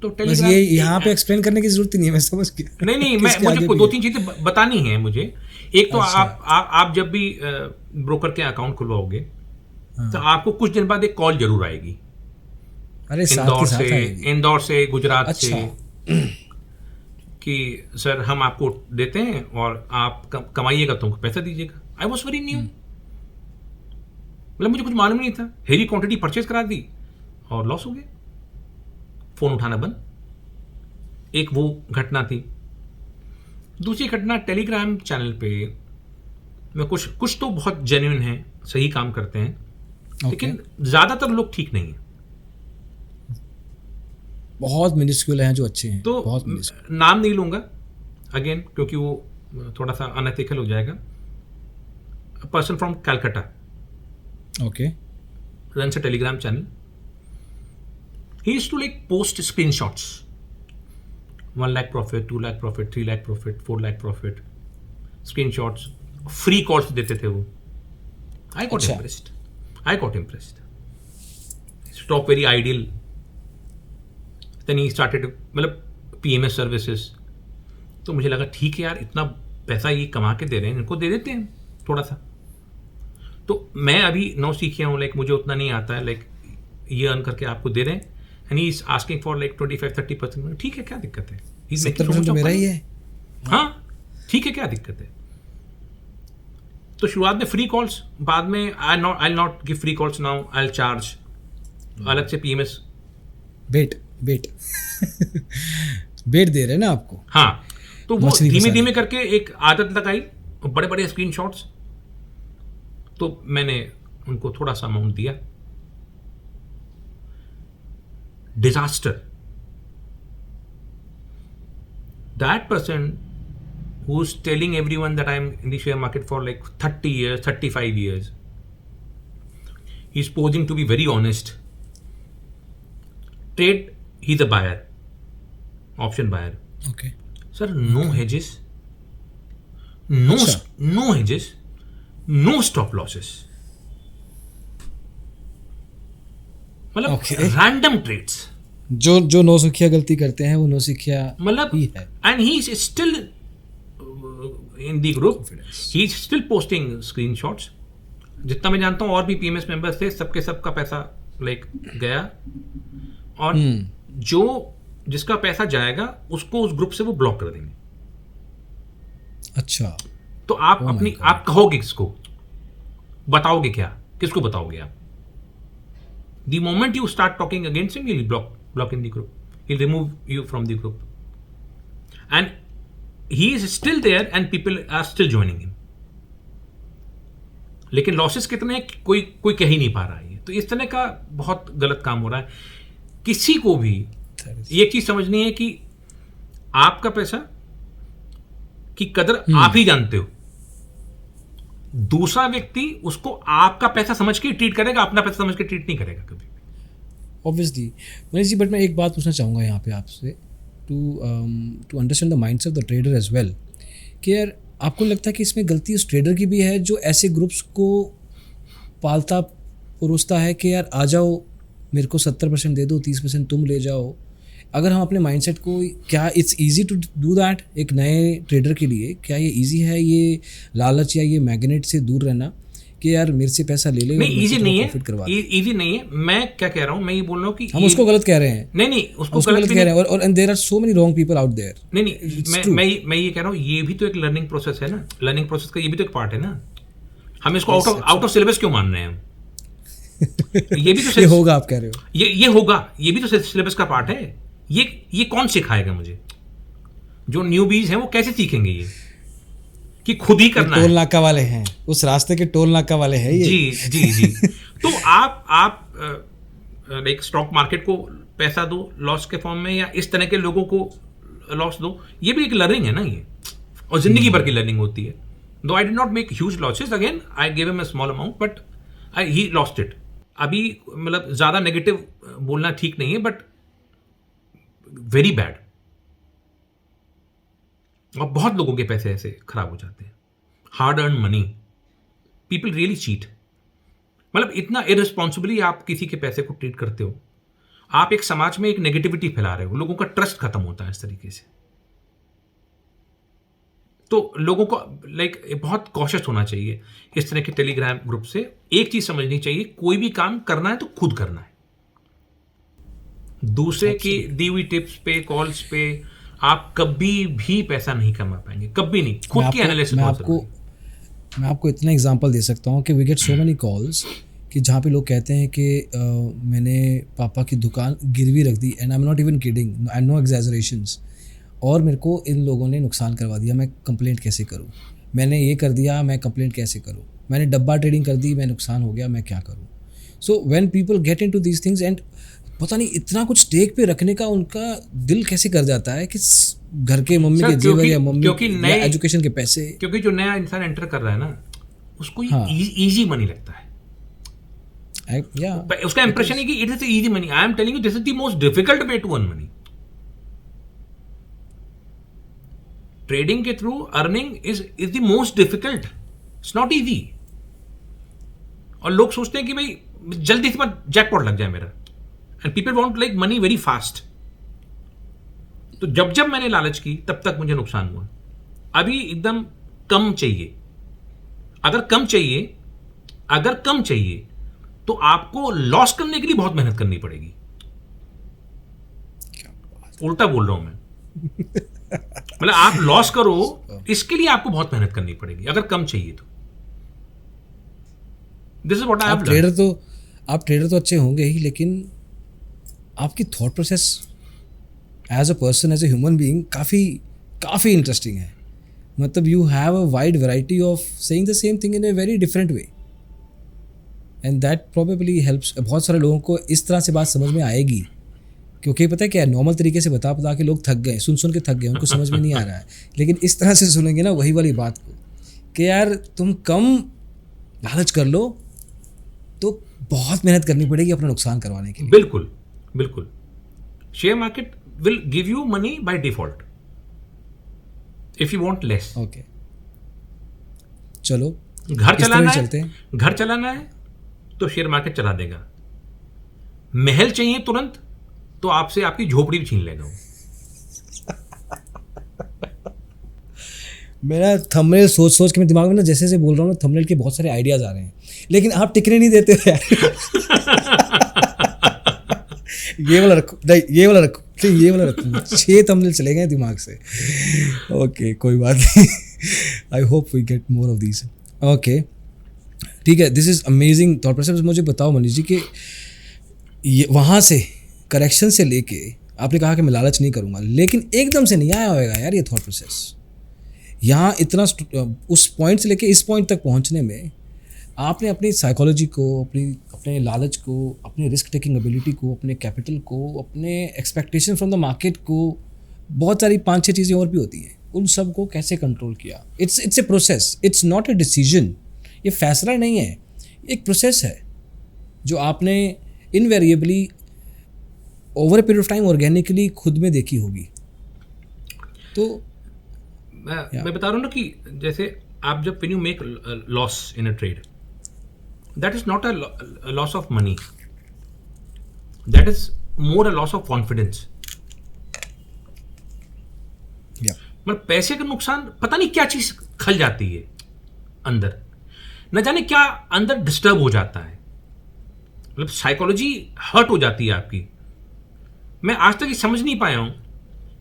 तो बस टेलीग्राम ये यहाँ पे एक्सप्लेन करने की जरूरत ही नहीं है, मैं समझ गया। नहीं किसके आगे मुझे भी 2-3 चीजें बतानी है मुझे। एक तो अच्छा। आप जब भी ब्रोकर के अकाउंट खुलवाओगे, तो आपको कुछ दिन बाद एक कॉल जरूर आएगी, अरे साथ के साथ आएगी। इंदौर से, गुजरात से, अच्छा। कि सर हम आपको देते हैं और आप कमाइएगा तो हमको पैसा दीजिएगा। आई वॉज वेरी न्यू, मतलब मुझे कुछ मालूम नहीं था। हेवी क्वांटिटी परचेज करा दी और लॉस हो गया, फोन उठाना बंद। एक वो घटना थी। दूसरी घटना, टेलीग्राम चैनल पे में कुछ तो बहुत जेन्युइन है, सही काम करते हैं, लेकिन ज्यादातर लोग ठीक नहीं है। बहुत मिनिस्क्यूल हैं जो अच्छे हैं, तो बहुत मिनिस्क्यूल। नाम नहीं लूंगा अगेन, क्योंकि वो थोड़ा सा अनएथिकल हो जाएगा। Person from Calcutta okay, runs a telegram channel. He used to post screenshots, 1 lakh profit, 2 lakh profit, 3 lakh profit, 4 lakh profit, screenshots, free calls देते थे वो। I got impressed. Stock very ideal. Then he started मतलब PMS services। तो मुझे लगा ठीक है यार, इतना पैसा ये कमा के दे रहे हैं, इनको दे देते हैं थोड़ा सा। तो मैं अभी नौ सीखिया हूँ, मुझे उतना नहीं आता है, ये अर्न करके आपको दे रहे हैं, and he is asking for 25-30%। ठीक है, क्या दिक्कत है? 70% तो मेरा ही है। हाँ, ठीक है, क्या दिक्कत है? तो शुरुआत में फ्री कॉल्स, बाद में I not give free calls now, I charge अलग से पीएमएस। बेट बेट दे रहे हैं ना आपको। हाँ, तो वो धीमे धीमे करके एक आदत लगाई, बड़े बड़े स्क्रीनशॉट्स। तो मैंने उनको थोड़ा सा अमाउंट दिया। Disaster, that person who is telling everyone that I'm in the share market for 30 years, 35 years. He's posing to be very honest. Trade, he's a buyer, option buyer. Okay. Sir, no hedges, no hedges, no stop losses. मतलब random trades. जो नौसिखिया गलती करते हैं वो नौसिखिया मतलब ही है। And he is still in the group, he is still posting screenshots. जितना मैं जानता हूँ और भी पीएमएस मेंबर्स थे, सबके सबका पैसा गया, और जो जिसका पैसा जाएगा उसको उस ग्रुप से वो ब्लॉक कर देंगे। अच्छा, तो आप आप कहोगे किसको, बताओगे क्या, किसको बताओगे आप? The moment you start talking against him, he'll block in the group, he'll remove you from the group, and he is still there and people are still joining him. लेकिन लॉसेस कितने हैं कोई कह ही नहीं पा रहा है। तो इस तरह का बहुत गलत काम हो रहा है। किसी को भी ये चीज समझनी है कि आपका पैसा की कदर आप ही जानते हो। दूसरा व्यक्ति उसको आपका पैसा समझ के ट्रीट करेगा, अपना पैसा समझ के ट्रीट नहीं करेगा कभी। ऑब्वियसली मनीष जी, बट मैं एक बात पूछना चाहूँगा यहाँ पे आपसे, to understand the minds of the trader as well, कि यार आपको लगता है कि इसमें गलती उस ट्रेडर की भी है जो ऐसे ग्रुप्स को पालता परोसता है कि यार आ जाओ मेरे को 70% दे दो, 30% तुम ले जाओ। अगर हम अपने माइंडसेट को, क्या it's easy to do that? एक नए ट्रेडर के लिए क्या ये इजी है, ये लालच या ये मैग्नेट से दूर रहना कि यार मेरे से पैसा ले ले? नहीं, इजी नहीं है, इजी नहीं है। मैं क्या कह रहा हूँ, मैं ये बोल रहा हूँ कि हम उसको गलत कह रहे हैं। नहीं, उसको गलत कह रहे हैं, और there are so many wrong people out there. नहीं, मैं ये कह रहा हूँ, ये भी तो एक लर्निंग प्रोसेस है ना। लर्निंग प्रोसेस का ये भी तो एक पार्ट है ना। हम इसको आउट ऑफ सिलेबस क्यों मान रहे हैं हम? ये भी तो ये होगा, आप कह रहे हो? ये होगा, ये भी तो सिलेबस का पार्ट है। ये कौन सिखाएगा मुझे? जो न्यूबीज हैं वो कैसे सीखेंगे ये कि खुद ही करना है? टोल नाका वाले हैं, उस रास्ते के टोल नाका वाले हैं ये। जी। तो आप लाइक स्टॉक मार्केट को पैसा दो लॉस के फॉर्म में, या इस तरह के लोगों को लॉस दो, ये भी एक लर्निंग है ना ये, और जिंदगी भर की लर्निंग होती है। दो आई did not make huge losses, again I give him a small amount, but he lost it. अभी मतलब ज्यादा नेगेटिव बोलना ठीक नहीं है, बट वेरी बैड। और बहुत लोगों के पैसे ऐसे खराब हो जाते हैं, hard earn money, people really cheat. मतलब इतना इररिस्पॉन्सिबली आप किसी के पैसे को ट्रीट करते हो, आप एक समाज में एक नेगेटिविटी फैला रहे हो, लोगों का ट्रस्ट खत्म होता है इस तरीके से। तो लोगों को लाइक बहुत कॉशियस होना चाहिए इस तरह के टेलीग्राम ग्रुप से। एक चीज समझनी चाहिए, कोई भी काम करना है तो खुद करना है। दूसरे की दी हुई टिप्स पे, कॉल्स पे आप कभी भी पैसा नहीं कमा पाएंगे, कभी नहीं। खुद की एनालिसिस। मैं आपको इतना एग्जांपल दे सकता हूँ कि we get so many calls कि जहाँ पे लोग कहते हैं कि मैंने पापा की दुकान गिरवी रख दी, and I am not even kidding, I no exaggerations, और मेरे को इन लोगों ने नुकसान करवा दिया, मैं कंप्लेंट कैसे करूँ? मैंने ये कर दिया, मैं कंप्लेंट कैसे करूँ? मैंने डब्बा ट्रेडिंग कर दी, मैं नुकसान हो गया, मैं क्या करूँ? So when people get into these things, and पता नहीं इतना कुछ स्टेक पे रखने का उनका दिल कैसे कर जाता है कि घर के मम्मी के जेवर या मम्मी या एजुकेशन के पैसे, क्योंकि जो नया इंसान एंटर कर रहा है ना, उसको इजी मनी लगता है। उसका इंप्रेशन है कि it is easy money. I am telling you, this is the most difficult way to earn money. Trading के through earning is the most difficult, it's not easy. और लोग सोचते हैं कि भाई जल्दी से जैकपॉट लग जाए मेरा, and people want like money very fast. तो जब मैंने लालच की तब तक मुझे नुकसान हुआ। अभी एकदम कम चाहिए। अगर कम चाहिए तो आपको लॉस करने के लिए बहुत मेहनत करनी पड़ेगी। उल्टा बोल रहा हूं मैं। मतलब आप लॉस करो, इसके लिए आपको बहुत मेहनत करनी पड़ेगी अगर कम चाहिए तो। This is what I have learned. आप ट्रेडर तो अच्छे होंगे ही, लेकिन आपकी thought process as a person, as a human being काफ़ी इंटरेस्टिंग है। मतलब you have a wide variety of saying the same thing in a very different way, and that probably helps. बहुत सारे लोगों को इस तरह से बात समझ में आएगी, क्योंकि पता है क्या है, नॉर्मल तरीके से बता के लोग थक गए, सुन के थक गए, उनको समझ में नहीं आ रहा है। लेकिन इस तरह से सुनेंगे ना वही वाली बात को कि यार तुम कम लालच कर लो, तो बहुत मेहनत करनी पड़ेगी अपना नुकसान करवाने के लिए। बिल्कुल। Share market will give you money by default if you want less. Okay, चलो घर चलाना है तो शेयर मार्केट चला देगा। महल चाहिए तुरंत तो आपसे आपकी झोपड़ी भी छीन लेगा। मेरा थंबनेल सोच के मेरे दिमाग में ना जैसे बोल रहा हूँ ना, थंबनेल के बहुत सारे आइडियाज आ रहे हैं, लेकिन आप टिकने नहीं देते हो यार। ये वाला रखो, ये वाला रखो, 6 थंबनेल चले गए दिमाग से। ओके, कोई बात नहीं। I hope we get more of these. Okay, ठीक है, this is amazing thought process. मुझे बताओ मनीष जी कि ये वहाँ से करेक्शन से लेके आपने कहा कि मैं लालच नहीं करूँगा, लेकिन एकदम से नहीं आया होगा यार ये थॉट प्रोसेस। यहाँ इतना उस पॉइंट से लेके इस पॉइंट तक पहुँचने में आपने अपनी साइकोलॉजी को, अपने लालच को, अपने रिस्क टेकिंग एबिलिटी को, अपने कैपिटल को, अपने एक्सपेक्टेशन फ्रॉम द मार्केट को, बहुत सारी 5-6 चीज़ें और भी होती हैं, उन सब को कैसे कंट्रोल किया। It's a process, it's not a decision. ये फैसला नहीं है, एक प्रोसेस है जो आपने invariably over a period of time organically खुद में देखी होगी। तो मैं बता रहा हूँ ना कि जैसे आप जब when you make loss in a trade, that is not a loss of money, that is more a loss of confidence. मतलब पैसे का नुकसान, पता नहीं क्या चीज खल जाती है अंदर, न जाने क्या अंदर डिस्टर्ब हो जाता है, मतलब साइकोलॉजी हर्ट हो जाती है आपकी। मैं आज तक ये समझ नहीं पाया हूं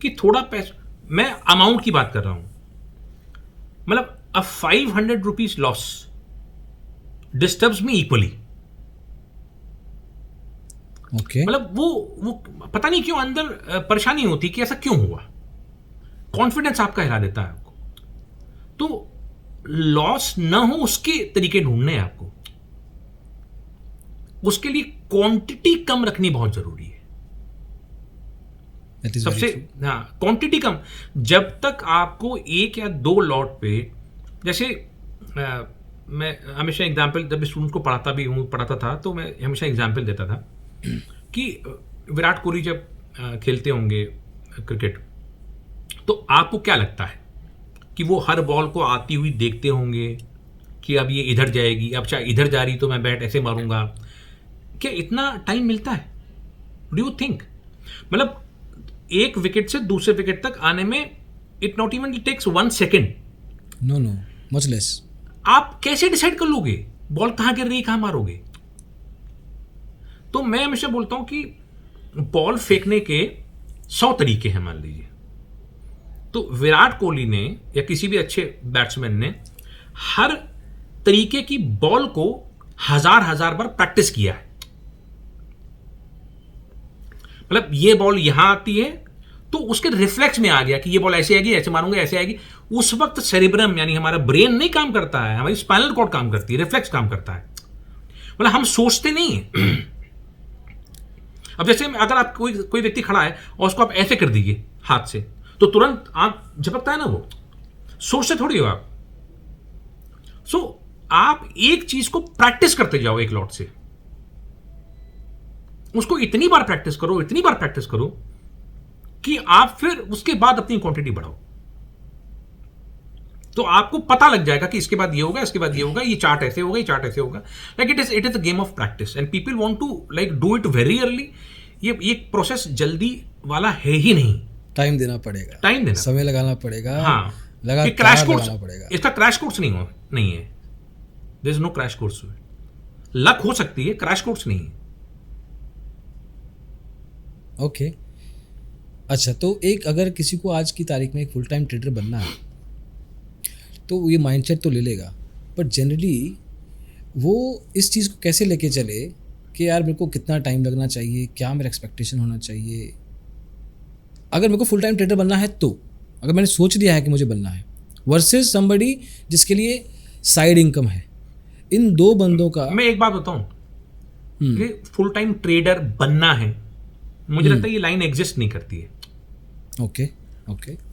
कि थोड़ा पैसा, मैं अमाउंट की बात कर रहा हूं, मतलब अ 500 रुपीज लॉस डिस्टर्ब्स मी इक्वली। ओके मतलब वो पता नहीं क्यों अंदर परेशानी होती कि ऐसा क्यों हुआ, कॉन्फिडेंस आपका हिला देता है आपको। तो लॉस ना हो उसके तरीके ढूंढने हैं आपको, उसके लिए क्वांटिटी कम रखनी बहुत जरूरी है। दैट इज सबसे हाँ, क्वांटिटी कम। जब तक आपको एक या दो लॉट पे, जैसे मैं हमेशा एग्जाम्पल, जब स्टूडेंट को पढ़ाता था तो मैं हमेशा एग्जाम्पल देता था कि विराट कोहली जब खेलते होंगे क्रिकेट, तो आपको क्या लगता है कि वो हर बॉल को आती हुई देखते होंगे कि अब ये इधर जाएगी, अब चाहे इधर जा रही तो मैं बैट ऐसे मारूंगा? क्या इतना टाइम मिलता है? Do you think? मतलब एक विकेट से दूसरे विकेट तक आने में it not even takes 1 second. No much less. आप कैसे डिसाइड कर लोगे बॉल कहां गिर रही, कहां मारोगे? तो मैं हमेशा बोलता हूं कि बॉल फेंकने के 100 तरीके हैं मान लीजिए, तो विराट कोहली ने या किसी भी अच्छे बैट्समैन ने हर तरीके की बॉल को हजार बार प्रैक्टिस किया है। मतलब ये बॉल यहां आती है तो उसके रिफ्लेक्स में आ गया कि ये बॉल ऐसे आएगी, ऐसे मारूंगा, ऐसे आएगी। उस वक्त सेरिब्रम यानी हमारा ब्रेन नहीं काम करता है, हमारी स्पाइनल कॉर्ड काम करती है, रिफ्लेक्स काम करता है। मतलब हम सोचते नहीं हैं। अब जैसे अगर आप कोई व्यक्ति खड़ा है और उसको आप ऐसे कर दीजिए हाथ से, तो तुरंत आंख झपकता है ना, वो सोचते थोड़ी हो आप। सो आप एक चीज को प्रैक्टिस करते जाओ एक लॉट से, उसको इतनी बार प्रैक्टिस करो कि आप फिर उसके बाद अपनी क्वांटिटी बढ़ाओ। तो आपको पता लग जाएगा कि इसके बाद ये होगा, इसके बाद ये होगा, ये चार्ट ऐसे होगा, ये चार्ट ऐसे होगा। Like it is a game of practice and people want to like do it very early. ये प्रोसेस जल्दी वाला है ही नहीं। टाइम देना पड़ेगा, टाइम देना, समय लगाना पड़ेगा। हाँ, लगातार क्रैश कोर्स लगाना पड़ेगा। इसका क्रैश कोर्स नहीं है। There is no crash course. Luck हो सकती है, क्रैश कोर्स नहीं है। ओके अच्छा, तो एक अगर किसी को आज की तारीख में एक फुल टाइम ट्रेडर बनना है तो ये माइंडसेट तो ले लेगा, बट जनरली वो इस चीज़ को कैसे लेके चले कि यार मेरे को कितना टाइम लगना चाहिए, क्या मेरा एक्सपेक्टेशन होना चाहिए? अगर मेरे को फुल टाइम ट्रेडर बनना है, तो अगर मैंने सोच लिया है कि मुझे बनना है, वर्सेस समबडी जिसके लिए साइड इनकम है, इन दो बंदों का। मैं एक बात बताऊं, कि फुल टाइम ट्रेडर बनना है, मुझे लगता है ये लाइन एग्जिस्ट नहीं करती है। ओके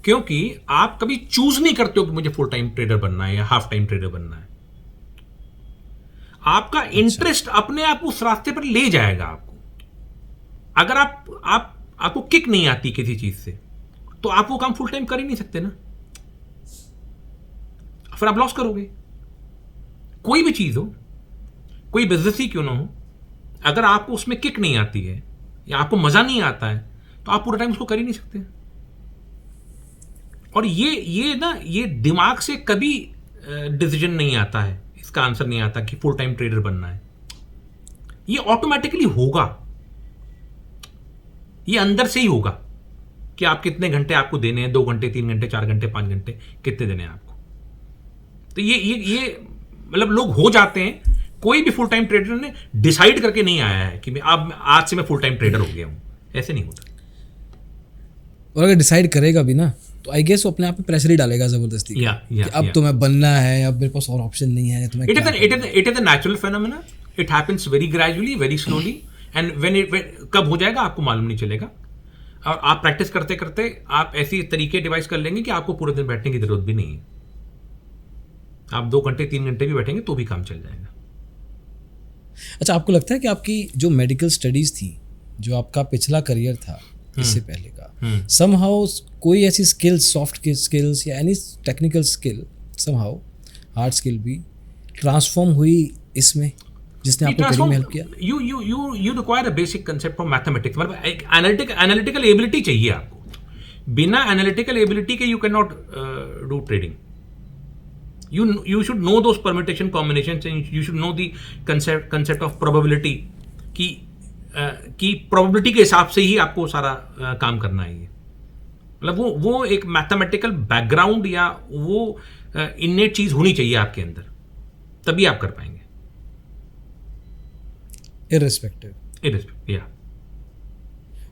क्योंकि आप कभी चूज नहीं करते हो कि मुझे फुल टाइम ट्रेडर बनना है या हाफ टाइम ट्रेडर बनना है। आपका इंटरेस्ट अपने आप उस रास्ते पर ले जाएगा आपको। अगर आपको किक नहीं आती किसी चीज से, तो आप वो काम फुल टाइम कर ही नहीं सकते ना, फिर आप लॉस करोगे। कोई भी चीज हो, कोई बिजनेस ही क्यों ना हो, अगर आपको उसमें किक नहीं आती है या आपको मजा नहीं आता है, तो आप पूरा टाइम उसको कर ही नहीं सकते। और ये दिमाग से कभी डिसीजन नहीं आता है, इसका आंसर नहीं आता कि फुल टाइम ट्रेडर बनना है। ये ऑटोमेटिकली होगा, ये अंदर से ही होगा कि आप कितने घंटे आपको देने हैं, 2 घंटे, 3 घंटे, 4 घंटे, 5 घंटे, कितने देने हैं आपको। तो ये मतलब लोग हो जाते हैं। कोई भी फुल टाइम ट्रेडर ने डिसाइड करके नहीं आया है कि मैं अब आज से मैं फुल टाइम ट्रेडर हो गया हूं, ऐसे नहीं होता। और अगर डिसाइड करेगा भी ना, तो आई गेस वो अपने आप पे प्रेशर ही डालेगा जबरदस्ती कि अब तो मैं बनना है, अब मेरे पास और ऑप्शन नहीं है, तो मैं it is a natural phenomena. It happens very gradually, very slowly, and कब हो जाएगा आपको मालूम नहीं चलेगा। और आप प्रैक्टिस करते करते आप ऐसी तरीके डिवाइस कर लेंगे कि आपको पूरे दिन बैठने की जरूरत भी नहीं है। आप 2 घंटे 3 घंटे भी बैठेंगे तो भी काम चल जाएगा। अच्छा, आपको लगता है कि आपकी जो मेडिकल स्टडीज थी, जो आपका पिछला करियर था इससे पहले का, समहाउ कोई ऐसी स्किल्स, सॉफ्ट स्किल्स या any technical skill, somehow hard skill भी ट्रांसफॉर्म हुई इसमें, जिसने आपको करियर में हेल्प किया? You require a basic concept for mathematics. मतलब एक एनालिटिकल एबिलिटी चाहिए आपको। बिना एनालिटिकल एबिलिटी के you can not do trading. You should know those permutation combinations, and you should know the concept of probability कि probability के हिसाब से ही आपको सारा काम करना है। ये मतलब वो एक मैथमेटिकल बैकग्राउंड या वो इन्नेट चीज होनी चाहिए आपके अंदर, तभी आप कर पाएंगे। इररिस्पेक्टिव। या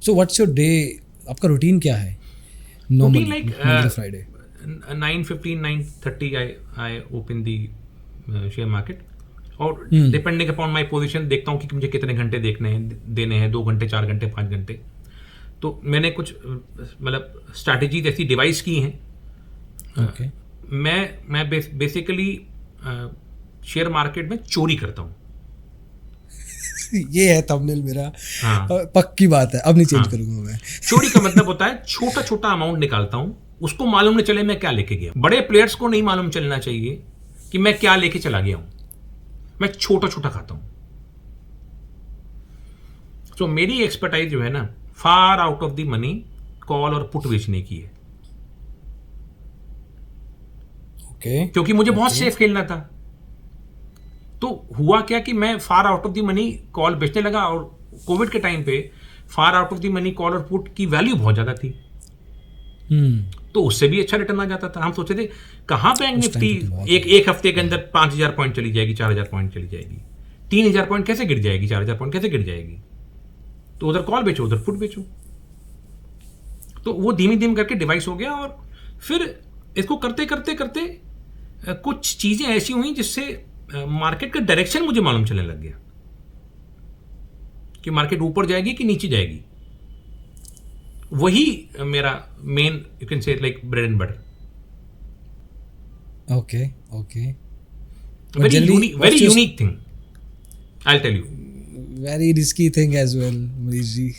सो व्हाट्स योर डे, आपका रूटीन क्या है normally like, Monday Friday? 9:15 9:30 I open the share market, और डिपेंडिंग अपॉन माई पोजिशन देखता हूँ कि मुझे कितने घंटे देने हैं, 2 घंटे 4 घंटे 5 घंटे। तो मैंने कुछ मतलब स्ट्रैटेजीज ऐसी डिवाइस की हैं। ओके। मैं बेसिकली शेयर मार्केट में चोरी करता हूँ। ये है थंबनेल मेरा। हाँ। पक्की बात है, अब नहीं चेंज हाँ। करूंगा मैं। चोरी का मतलब होता है छोटा छोटा अमाउंट निकालता हूँ, उसको मालूम नहीं चले मैं क्या लेके गया। बड़े प्लेयर्स को नहीं मालूम चलना चाहिए कि मैं क्या लेके चला गया हूं, मैं छोटा छोटा खाता हूं। तो मेरी एक्सपर्टाइज जो है ना, फार out of the money call और पुट बेचने की है। ओके। क्योंकि मुझे बहुत सेफ खेलना था। तो हुआ क्या कि मैं फार out of the money call बेचने लगा, और कोविड के टाइम पे फार out of the money call और पुट की वैल्यू बहुत ज्यादा थी। तो उससे भी अच्छा रिटर्न आ जाता था। हम सोचे थे कहां बैंक निफ्टी एक हफ्ते के अंदर 5,000 पॉइंट चली जाएगी, 4,000 पॉइंट चली जाएगी, 3,000 पॉइंट कैसे गिर जाएगी, 4,000 पॉइंट कैसे गिर जाएगी। तो उधर कॉल बेचो, उधर पुट बेचो। तो वो धीमे धीमे करके डिवाइस हो गया। और फिर इसको करते करते करते कुछ चीजें ऐसी हुई जिससे मार्केट का डायरेक्शन मुझे मालूम चलने लग गया कि मार्केट ऊपर जाएगी कि नीचे जाएगी। वही मेरा main, you can say like bread and butter. Okay okay. Very unique thing, I tell you. Very risky thing as well Manish ji,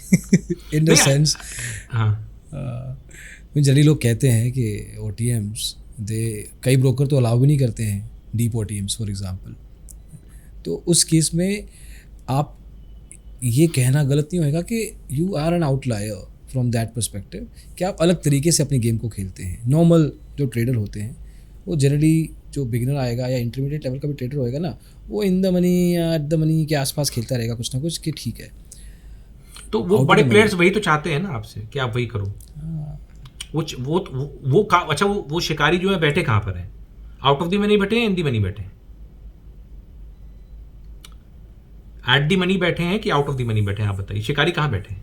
in the sense. हाँ, जनरली लोग कहते हैं कि OTMs कई ब्रोकर तो अलाउ भी नहीं करते हैं डीप OTMs फॉर एग्जांपल। तो उस केस में आप ये कहना गलत नहीं होएगा कि you are an outlier from that perspective, कि आप अलग तरीके से अपनी गेम को खेलते हैं। नॉर्मल जो ट्रेडर होते हैं वो जनरली, जो बिगिनर आएगा या इंटरमीडिएट लेवल का भी ट्रेडर होएगा ना, वो इन द मनी या एट द मनी के आसपास खेलता रहेगा कुछ ना कुछ, कि ठीक है। तो वो बड़े प्लेयर्स वही तो चाहते हैं ना आपसे कि आप वही करो। अच्छा, वो शिकारी जो है बैठे कहाँ पर है? आउट ऑफ द मनी बैठे हैं, इन द मनी बैठे हैं? एट द मनी बैठे हैं कि आउट ऑफ द मनी बैठे हैं? आप बताइए, शिकारी कहाँ बैठे हैं?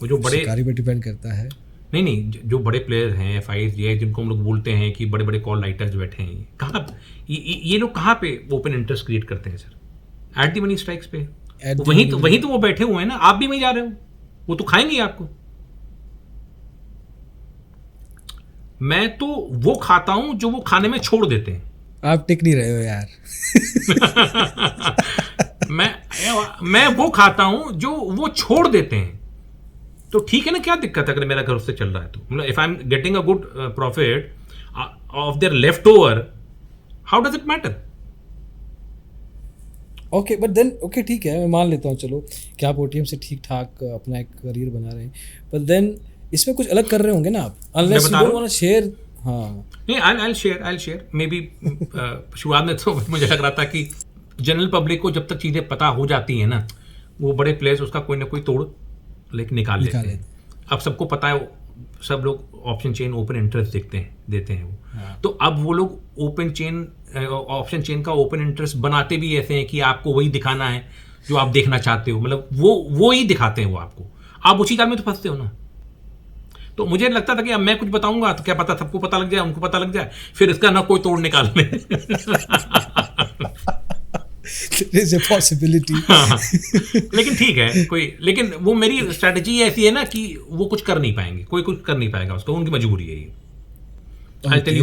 वो जो बड़े शिकारी पे डिपेंड करता है। नहीं, जो बड़े प्लेयर हैं, FIs ये जिनको हम लोग बोलते हैं कि बड़े बड़े कॉल राइटर्स बैठे हैं, कहाँ ये लोग कहाँ पे ओपन इंटरेस्ट क्रिएट करते हैं sir? At the money strikes पे। वहीं तो वो बैठे हुए हैं ना, आप भी वहीं जा रहे हो, वो तो खाएंगे आपको। मैं तो वो खाता हूं जो वो खाने में छोड़ देते हैं। आप टिक नहीं रहे हो यार। मैं वो खाता हूं जो वो छोड़ देते हैं। तो ठीक है ना, क्या दिक्कत है अगर मेरा घर उससे चल रहा है तो? मतलब if I am getting a good profit of there left over, how does it matter? Okay, but then okay ठीक है, मैं मान लेता हूँ चलो कि आप OTM से ठीक ठाक अपना एक करियर बना रहे हैं, पर देन इसमें कुछ अलग कर रहे होंगे ना आप, unless you don't want to share. हाँ नहीं, आई शेयर मे बी। शुरुआत में तो मुझे लग रहा था कि जनरल पब्लिक को जब तक चीज़ें पता हो जाती हैं ना, वो बड़े प्लेयर्स उसका कोई ना कोई तोड़ लेके निकाल लेते हैं। अब सबको पता है, सब लोग ऑप्शन चेन ओपन इंटरेस्ट देते हैं वो। हाँ। तो अब वो लोग ऑप्शन चेन का ओपन इंटरेस्ट बनाते भी ऐसे हैं कि आपको वही दिखाना है जो आप देखना चाहते हो। मतलब वो ही दिखाते हैं वो आपको, आप उसी जाल में तो फंसते हो ना। तो मुझे लगता था कि अब मैं कुछ बताऊंगा तो क्या पता सबको पता लग जाए, उनको पता लग जाए, फिर इसका ना कोई तोड़ निकाल ले। There is a possibility. लेकिन ठीक है, लेकिन वो मेरी स्ट्रैटेजी ऐसी है ना कि वो कुछ कर नहीं पाएंगे, कोई कुछ कर नहीं पाएगा उसको, उनकी मजबूरी है ये। I'll tell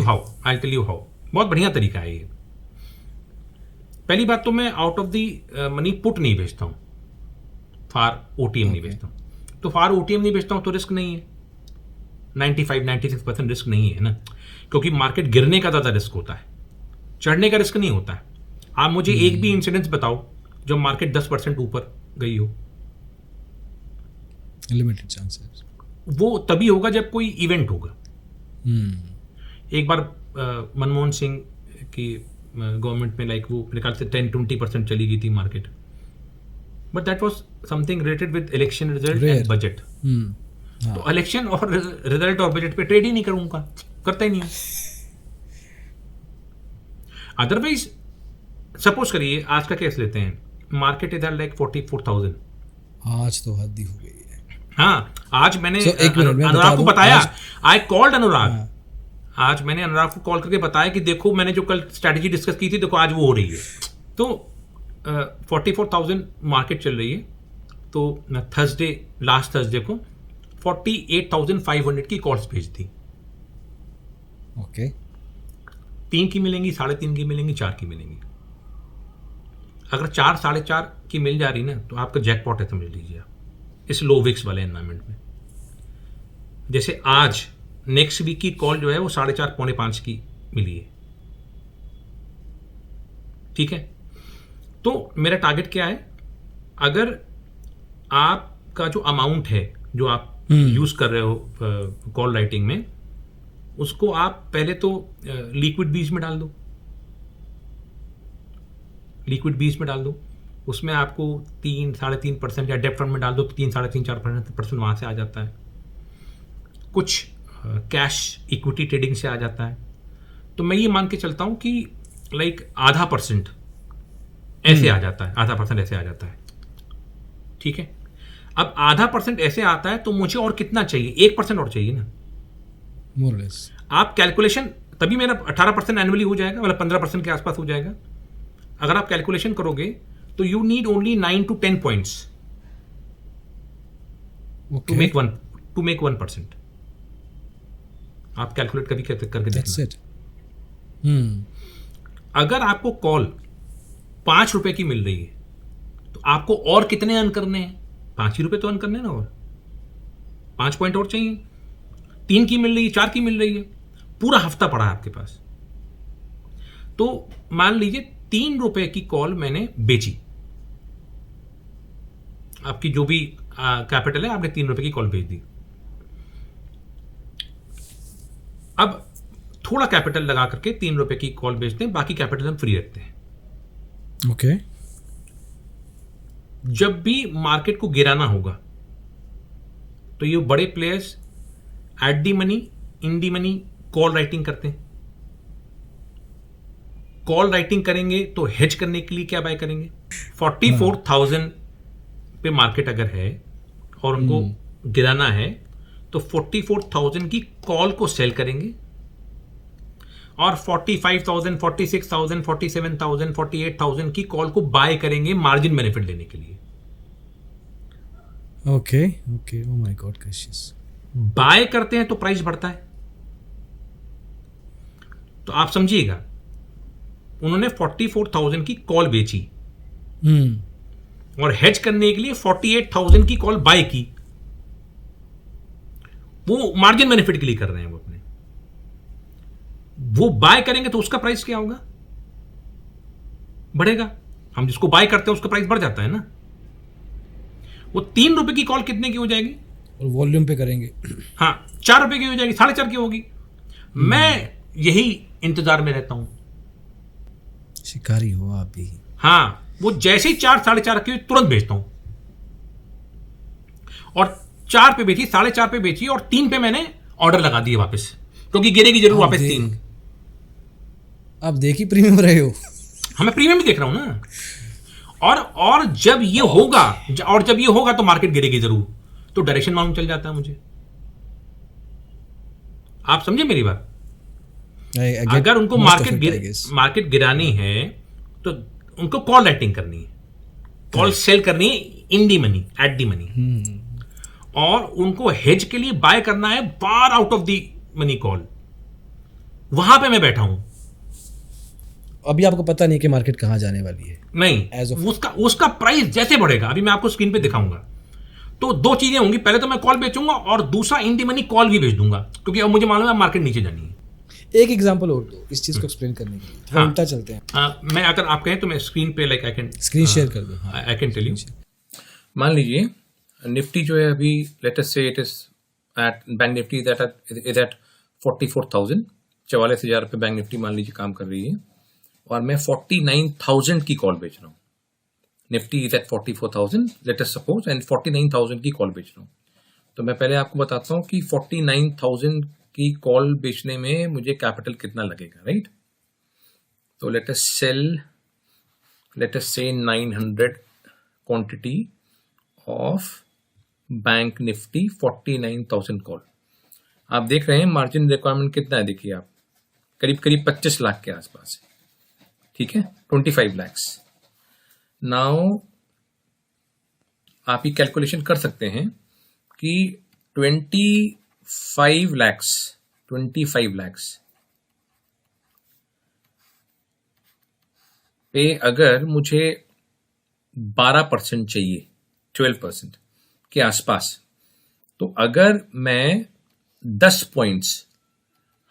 you how. बहुत बढ़िया तरीका है ये। पहली बात तो मैं out of the money put नहीं बेचता हूँ, फार OTM नहीं बेचता हूँ। तो फार OTM नहीं बेचता हूँ तो रिस्क नहीं है, 95-96% रिस्क नहीं है ना, क्योंकि मार्केट गिरने का ज़्यादा रिस्क होता है, चढ़ने का रिस्क नहीं होता है। आप मुझे एक भी इंसिडेंस बताओ जब मार्केट 10% ऊपर गई हो। Limited chances. वो तभी होगा जब कोई इवेंट होगा। एक बार मनमोहन सिंह की गवर्नमेंट में लाइक वो मेरे ख्याल से 10-20% चली गई थी market, but that was something related with election result and budget. तो इलेक्शन और रिजल्ट और बजट पे ट्रेड ही नहीं करूंगा, करता ही नहीं हूं। अदरवाइज सपोज करिए आज का केस लेते हैं, मार्केट इधर लाइक 44,000। आज तो हद ही हो गई है। हाँ, आज मैंने So, एक मिनट में अनुराग को बता बताया, दूं, आई कॉल्ड अनुराग। हाँ। आज मैंने अनुराग को कॉल करके बताया कि देखो मैंने जो कल स्ट्रैटेजी डिस्कस की थी, देखो आज वो हो रही है। तो 44,000 मार्केट चल रही है। तो थर्सडे, लास्ट थर्सडे को 48,500 की कॉल्स भेज दी। ओके, 3 की मिलेंगी, 3.5 की मिलेंगी, 4 की मिलेंगी। अगर 4, 4.5 की मिल जा रही ना, तो आपका जैकपॉट है, समझ लीजिए आप, इस लो विक्स वाले एनवायरमेंट में। जैसे आज नेक्स्ट वीक की कॉल जो है वो 4.5, 4.5 की मिली है। ठीक है, तो मेरा टारगेट क्या है, अगर आपका जो अमाउंट है जो आप यूज कर रहे हो कॉल राइटिंग में, उसको आप पहले तो लिक्विड बीज में डाल दो। लिक्विड बीज में डाल दो, उसमें आपको 3, 3.5% या डेप्ट फंड में डाल दो तो 3, 3.5, 4% वहां से आ जाता है। कुछ कैश इक्विटी ट्रेडिंग से आ जाता है। तो मैं ये मान के चलता हूं कि लाइक 0.5% ऐसे आ जाता है, 0.5% ऐसे आ जाता है। ठीक है, अब 0.5% ऐसे आता है तो मुझे और कितना चाहिए, 1% और चाहिए ना, मोर लेस। आप कैलकुलेशन, तभी मेरा 18% एनुअली हो जाएगा, मतलब 15% के आसपास हो जाएगा। अगर आप कैलकुलेशन करोगे तो you need only 9 to 10 points to make 1%। आप कैलकुलेट कभी करके देखना। अगर आपको कॉल 5 रुपए की मिल रही है तो आपको और कितने अर्न करने हैं, 5 ही रुपए तो अर्न करने हैं ना, और 5 पॉइंट और चाहिए। 3 की मिल रही है, 4 की मिल रही है, पूरा हफ्ता पड़ा है आपके पास। तो मान लीजिए 3 रुपए की कॉल मैंने बेची, आपकी जो भी कैपिटल है, आपने 3 रुपए की कॉल बेच दी। अब थोड़ा कैपिटल लगा करके 3 रुपए की कॉल बेचते हैं, बाकी कैपिटल हम फ्री रखते हैं। ओके, जब भी मार्केट को गिराना होगा तो ये बड़े players eight the money, in the money call writing करते हैं। कॉल राइटिंग करेंगे तो हेज करने के लिए क्या बाय करेंगे, 44,000 पे मार्केट अगर है और उनको गिराना है तो 44,000 की कॉल को सेल करेंगे और 45,000, 46,000, 47,000, 48,000 की कॉल को बाय करेंगे मार्जिन बेनिफिट लेने के लिए। Okay, okay, oh my god gracious. Buy करते हैं तो प्राइस बढ़ता है। तो आप समझिएगा, उन्होंने 44,000 की कॉल बेची और हेज करने के लिए 48,000 की कॉल बाय की। वो मार्जिन बेनिफिट के लिए कर रहे हैं। वो अपने वो बाय करेंगे तो उसका प्राइस क्या होगा, बढ़ेगा। हम जिसको बाय करते हैं उसका प्राइस बढ़ जाता है ना। वो 3 रुपए की कॉल कितने की हो जाएगी, और वॉल्यूम पे करेंगे, हाँ 4 रुपए की हो जाएगी, 4.5 की होगी। मैं यही इंतजार में रहता हूं। शिकारी हो आप भी। हाँ, वो जैसे ही 4, 4.5 की तुरंत बेचता हूं, और 4 पे बेची, 4.5 पे बेची, और 3 पे मैंने ऑर्डर लगा दिए वापस, क्योंकि गिरेगी जरूर वापस 3। आप देख ही प्रीमियम रहे हो। हाँ, मैं प्रीमियम भी देख रहा हूं ना। और जब ये होगा तो मार्केट गिरेगी जरूर, तो डायरेक्शन मालूम चल जाता है मुझे। आप समझे मेरी बात। अगर उनको मार्केट गिरानी है तो उनको कॉल राइटिंग करनी है, कॉल सेल करनी है in the money, at the money, और उनको हेज के लिए बाय करना है far out of the money call. वहां पे मैं बैठा हूं। अभी आपको पता नहीं कि मार्केट कहां जाने वाली है। नहीं, उसका प्राइस जैसे बढ़ेगा, अभी मैं आपको स्क्रीन पे दिखाऊंगा, तो 2 चीजें होंगी। पहले तो मैं कॉल बेचूंगा और दूसरा इन दी मनी कॉल भी बेच दूंगा, क्योंकि अब मुझे मालूम है मार्केट नीचे जानी है। एक एग्जांपल और दो इस चीज को एक्सप्लेन करने के लिए। हाँ, उल्टा चलते हैं। मैं अगर आप कहें तो मैं स्क्रीन पे like I can screen share कर दो। I can tell you. मान लीजिए निफ्टी जो है अभी, let us say it is at, bank Nifty is at 44,000, 44,000 पे बैंक निफ्टी मान लीजिए काम कर रही है, और मैं 49,000 की कॉल बेच रहा हूँ। Nifty is at 44,000 let us suppose, and 49,000 की कॉल बेच रहा हूँ। तो मैं पहले आपको बताता हूँ कि 49,000 की कॉल बेचने में मुझे कैपिटल कितना लगेगा, राइट। तो let us sell let us say 900 quantity of bank Nifty 49,000 call. आप देख रहे हैं मार्जिन रिक्वायरमेंट कितना है, देखिए आप करीब करीब 25 लाख के आसपास है, ठीक है, 25 lakhs। नाउ आप ये कैलकुलेशन कर सकते हैं कि 25 lakhs पे अगर मुझे 12% चाहिए, 12% के आसपास, तो अगर मैं 10 पॉइंट्स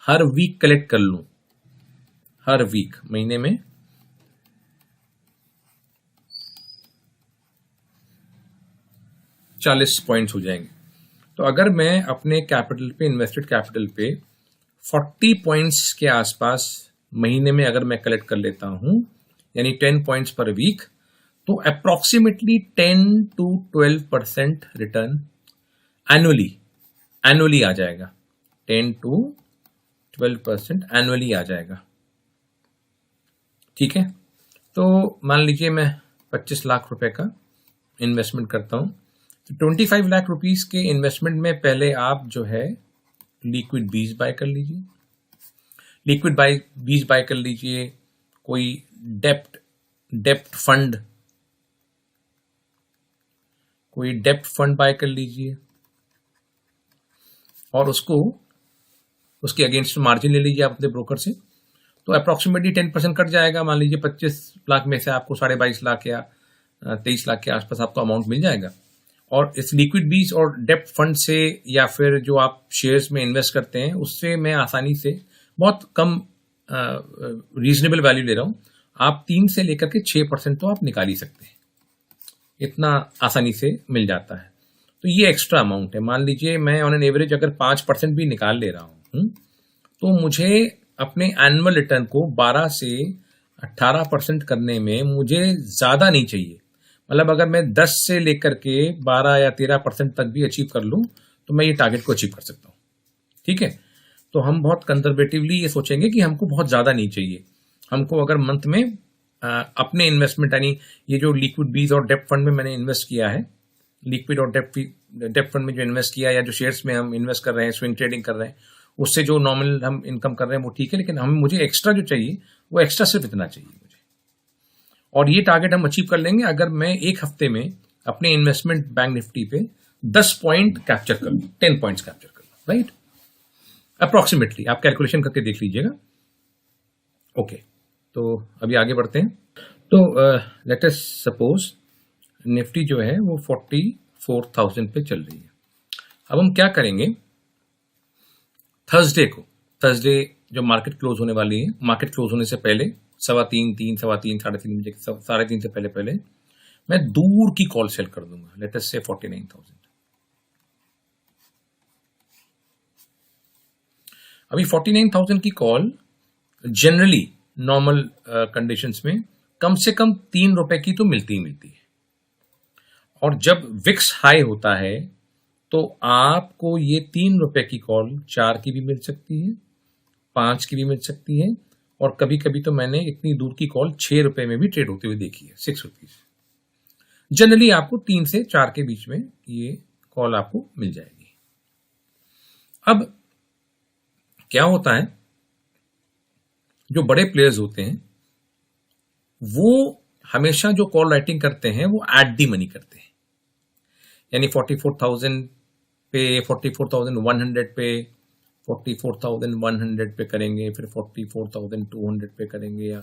हर वीक कलेक्ट कर लूं, हर वीक, महीने में 40 पॉइंट्स हो जाएंगे। तो अगर मैं अपने कैपिटल पे, इन्वेस्टेड कैपिटल पे 40 पॉइंट्स के आसपास महीने में अगर मैं कलेक्ट कर लेता हूं, यानी 10 पॉइंट्स पर वीक, तो अप्रोक्सीमेटली 10 to 12% रिटर्न एनुअली आ जाएगा। 10 to 12% एनुअली आ जाएगा, ठीक है। तो मान लीजिए मैं 25 लाख रुपए का इन्वेस्टमेंट करता हूं, तो 25 लाख रुपीस के इन्वेस्टमेंट में पहले आप जो है लिक्विड बीज बाय कर लीजिए, बीज बाय कर लीजिए, कोई डेप्ट फंड बाय कर लीजिए और उसके अगेंस्ट मार्जिन ले लीजिए आप अपने ब्रोकर से। तो अप्रोक्सीमेटली 10% कट जाएगा। मान लीजिए 25 लाख में से आपको 22.5 लाख या 23 लाख के आसपास आपको अमाउंट मिल जाएगा। और इस लिक्विड बीज और डेप्ट फंड से या फिर जो आप शेयर्स में इन्वेस्ट करते हैं उससे मैं आसानी से, बहुत कम रीजनेबल वैल्यू ले रहा हूं, आप 3 से लेकर के 6% तो आप निकाल ही सकते हैं, इतना आसानी से मिल जाता है। तो ये एक्स्ट्रा अमाउंट है। मान लीजिए मैं ऑन एन एवरेज अगर 5% भी निकाल ले रहा हूं, तो मुझे अपने एनुअल रिटर्न को 12 से 18% करने में मुझे ज्यादा नहीं चाहिए। मतलब अगर मैं 10 से लेकर के 12 या 13% तक भी अचीव कर लूं, तो मैं ये टारगेट को अचीव कर सकता हूं, ठीक है। तो हम बहुत कंजर्वेटिवली ये सोचेंगे कि हमको बहुत ज्यादा नहीं चाहिए। हमको अगर मंथ में अपने इन्वेस्टमेंट, यानी ये जो लिक्विड बीज और डेप्ट फंड में मैंने इन्वेस्ट किया है, लिक्विड और डेप्ट फंड में जो इन्वेस्ट किया, या जो शेयर्स में हम इन्वेस्ट कर रहे हैं, स्विंग ट्रेडिंग कर रहे हैं, उससे जो नॉर्मल हम इनकम कर रहे हैं वो ठीक है, लेकिन मुझे एक्स्ट्रा जो चाहिए वो एक्स्ट्रा सिर्फ इतना चाहिए मुझे। और ये टारगेट हम अचीव कर लेंगे अगर मैं एक हफ्ते में अपने इन्वेस्टमेंट बैंक निफ्टी पे 10 पॉइंट कैप्चर कर लूं, 10 पॉइंट्स कैप्चर कर लूं, राइट। अप्रोक्सीमेटली आप कैलकुलेशन करके देख लीजिएगा। ओके, तो अभी आगे बढ़ते हैं। तो लेट अस सपोज निफ्टी जो है वो 44,000 पे चल रही है। अब हम क्या करेंगे, थर्सडे जो मार्केट क्लोज होने वाली है, मार्केट क्लोज होने से पहले 3:15, 3:15, 3:30 से पहले मैं दूर की कॉल सेल कर दूंगा। लेट अस से 49,000। अभी 49,000 की कॉल जनरली नॉर्मल कंडीशंस में कम से कम 3 रुपए की तो मिलती ही मिलती है। और जब विक्स हाई होता है तो आपको ये 3 रुपए की कॉल 4 की भी मिल सकती है, 5 की भी मिल सकती है, और कभी कभी तो मैंने इतनी दूर की कॉल 6 रुपए में भी ट्रेड होते हुए देखी है, 6 रुपीज। जनरली आपको 3 से 4 के बीच में ये कॉल आपको मिल जाएगी। अब क्या होता है, जो बड़े प्लेयर्स होते हैं वो हमेशा जो कॉल राइटिंग करते हैं वो एट दी मनी करते हैं, यानी 44,000 पे, 44,100 पे, 44,100 पे करेंगे, फिर 44,200 पे करेंगे, या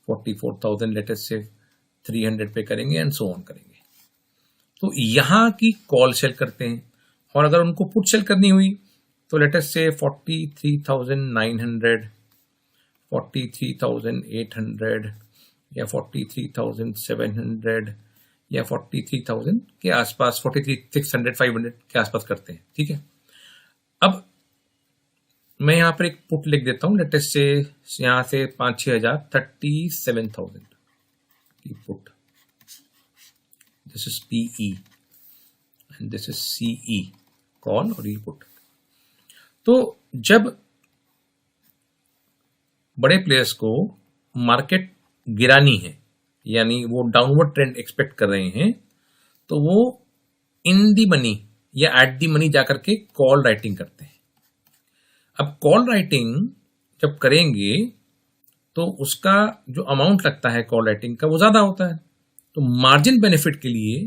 44,000 लेटेस्ट से 300 पे करेंगे, एंड सो ऑन करेंगे। तो यहां की कॉल सेल करते हैं। और अगर उनको पुट सेल करनी हुई तो लेटेस्ट से 43,900, 43,800 या 43,700 या 43,000 के आसपास, 43,600, 500 के आसपास करते हैं, ठीक है। अब मैं यहां पर एक पुट लिख देता हूं, लेटेस्ट से यहां से 5-6 हजार, 37,000 की put. This is PE and this is CE, call और ये पुट। तो जब बड़े प्लेयर्स को मार्केट गिरानी है, यानी वो डाउनवर्ड ट्रेंड एक्सपेक्ट कर रहे हैं, तो वो इन दी मनी या एट दी मनी जाकर के कॉल राइटिंग करते हैं। अब कॉल राइटिंग जब करेंगे तो उसका जो अमाउंट लगता है कॉल राइटिंग का वो ज्यादा होता है, तो मार्जिन बेनिफिट के लिए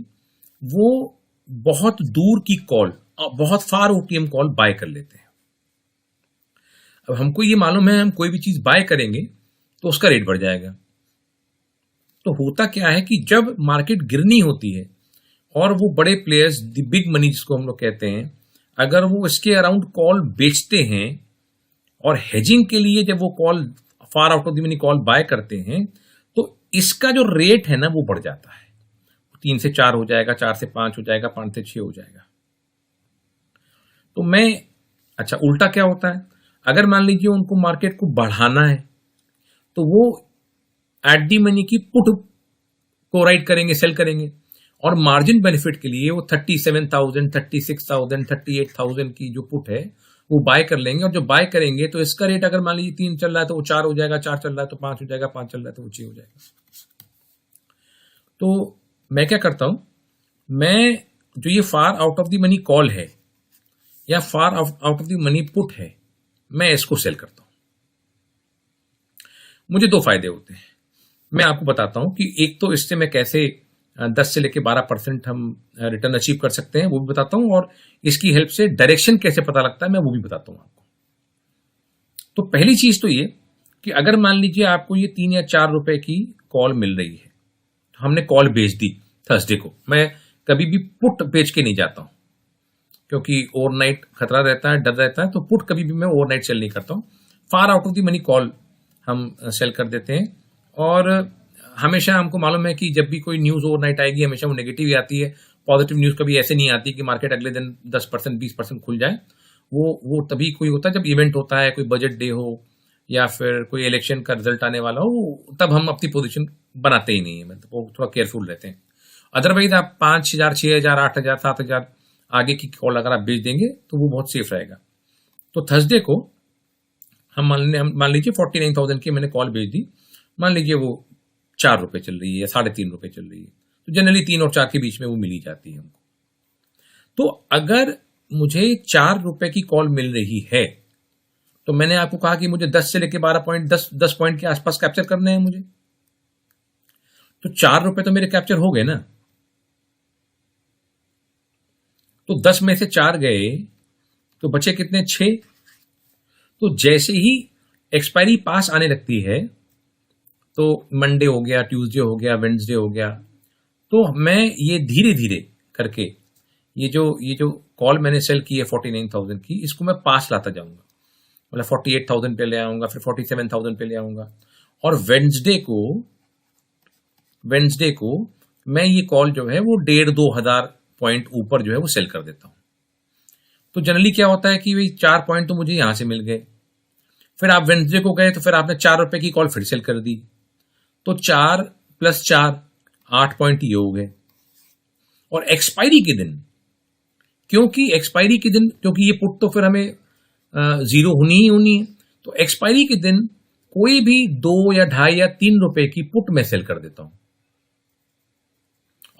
वो बहुत दूर की कॉल, बहुत फार ओटीएम कॉल बाय कर लेते हैं। अब हमको ये मालूम है हम कोई भी चीज बाय करेंगे तो उसका रेट बढ़ जाएगा। तो होता क्या है कि जब मार्केट गिरनी होती है और वो बड़े प्लेयर्स, द बिग मनी जिसको हम लोग कहते हैं, अगर वो इसके अराउंड कॉल बेचते हैं और हेजिंग के लिए जब वो call far out of the money call buy करते हैं, तो इसका जो रेट है ना वो बढ़ जाता है। 3 से 4 हो जाएगा, 4 से 5 हो जाएगा, 5 से 6 हो जाएगा। तो अच्छा उल्टा क्या होता है, अगर मान लीजिए उनको मार्केट को बढ़ाना है तो वो एट दी मनी की पुट को राइट करेंगे, सेल करेंगे, और मार्जिन बेनिफिट के लिए वो 37,000, 36,000, 38,000 की जो पुट है वो बाय कर लेंगे। और जो बाय करेंगे तो इसका रेट अगर मान लीजिए 3 चल रहा है तो वो 4 हो जाएगा, 4 चल रहा है तो 5 हो जाएगा, 5 चल रहा है तो वो 6 हो जाएगा। तो मैं क्या करता हूं, मैं जो ये फार out of the money call है या फार out of the money put है, मैं इसको सेल करता हूं। मुझे 2 फायदे होते हैं, मैं आपको बताता हूं कि एक तो इससे मैं कैसे 10 से लेकर 12% हम रिटर्न अचीव कर सकते हैं वो भी बताता हूं, और इसकी हेल्प से डायरेक्शन कैसे पता लगता है मैं वो भी बताता हूं आपको। तो पहली चीज तो ये कि अगर मान लीजिए आपको ये 3 या 4 रुपए की कॉल मिल रही है, हमने कॉल बेच दी थर्सडे को, मैं कभी भी पुट बेच के नहीं जाता हूं क्योंकि ओवरनाइट खतरा रहता है, डर रहता है, तो पुट कभी भी मैं ओवरनाइट सेल नहीं करता हूं। फार out of the money call हम सेल कर देते हैं, और हमेशा हमको मालूम है कि जब भी कोई न्यूज ओवरनाइट आएगी हमेशा वो नेगेटिव ही आती है। पॉजिटिव न्यूज कभी ऐसे नहीं आती कि मार्केट अगले दिन 10%, 20% खुल जाए। वो तभी कोई होता है जब इवेंट होता है, कोई बजट डे हो या फिर कोई इलेक्शन का रिजल्ट आने वाला हो, तब हम अपनी पोजीशन बनाते ही नहीं है, मतलब वो थोड़ा केयरफुल रहते हैं। अदरवाइज आप 5,000, 6,000, 8,000, 7,000 आगे की कॉल अगर आप बेच देंगे तो वो बहुत सेफ रहेगा। तो थर्सडे को हम मान लीजिए 49,000 की मैंने कॉल बेच दी, मान लीजिए वो 4 रुपए चल रही है या 3.5 रुपए चल रही है, तो जनरली 3 और 4 के बीच में वो मिली जाती है हमको। तो अगर मुझे 4 रुपए की कॉल मिल रही है तो मैंने आपको कहा कि मुझे 10 से लेकर 12 पॉइंट, 10 पॉइंट के आसपास कैप्चर करने हैं मुझे, तो 4 रुपए तो मेरे कैप्चर हो गए ना। तो 10 में से 4 गए तो बचे कितने, 6। तो जैसे ही एक्सपायरी पास आने लगती है, तो मंडे हो गया, ट्यूसडे हो गया, वेडनेसडे हो गया, तो मैं ये धीरे धीरे करके ये जो कॉल मैंने सेल की है 49,000 की, इसको मैं पास लाता जाऊंगा, मतलब 48,000 पे ले आऊंगा, फिर 47,000 पे ले आऊंगा, और वेडनेसडे को मैं ये कॉल जो है वो 1,500-2 हजार पॉइंट ऊपर जो है वो सेल कर देता हूं। तो जनरली क्या होता है कि भाई 4 पॉइंट तो मुझे यहां से मिल गए, फिर आप वेडनेसडे को गए तो फिर आपने 4 रुपए की कॉल फिर सेल कर दी, तो 4 + 4 8 पॉइंट ये हो गए। और एक्सपायरी के दिन, क्योंकि ये पुट तो फिर हमें 0 होनी ही होनी है, तो एक्सपायरी के दिन कोई भी 2 या 2.5 या 3 रुपए की पुट में सेल कर देता हूं,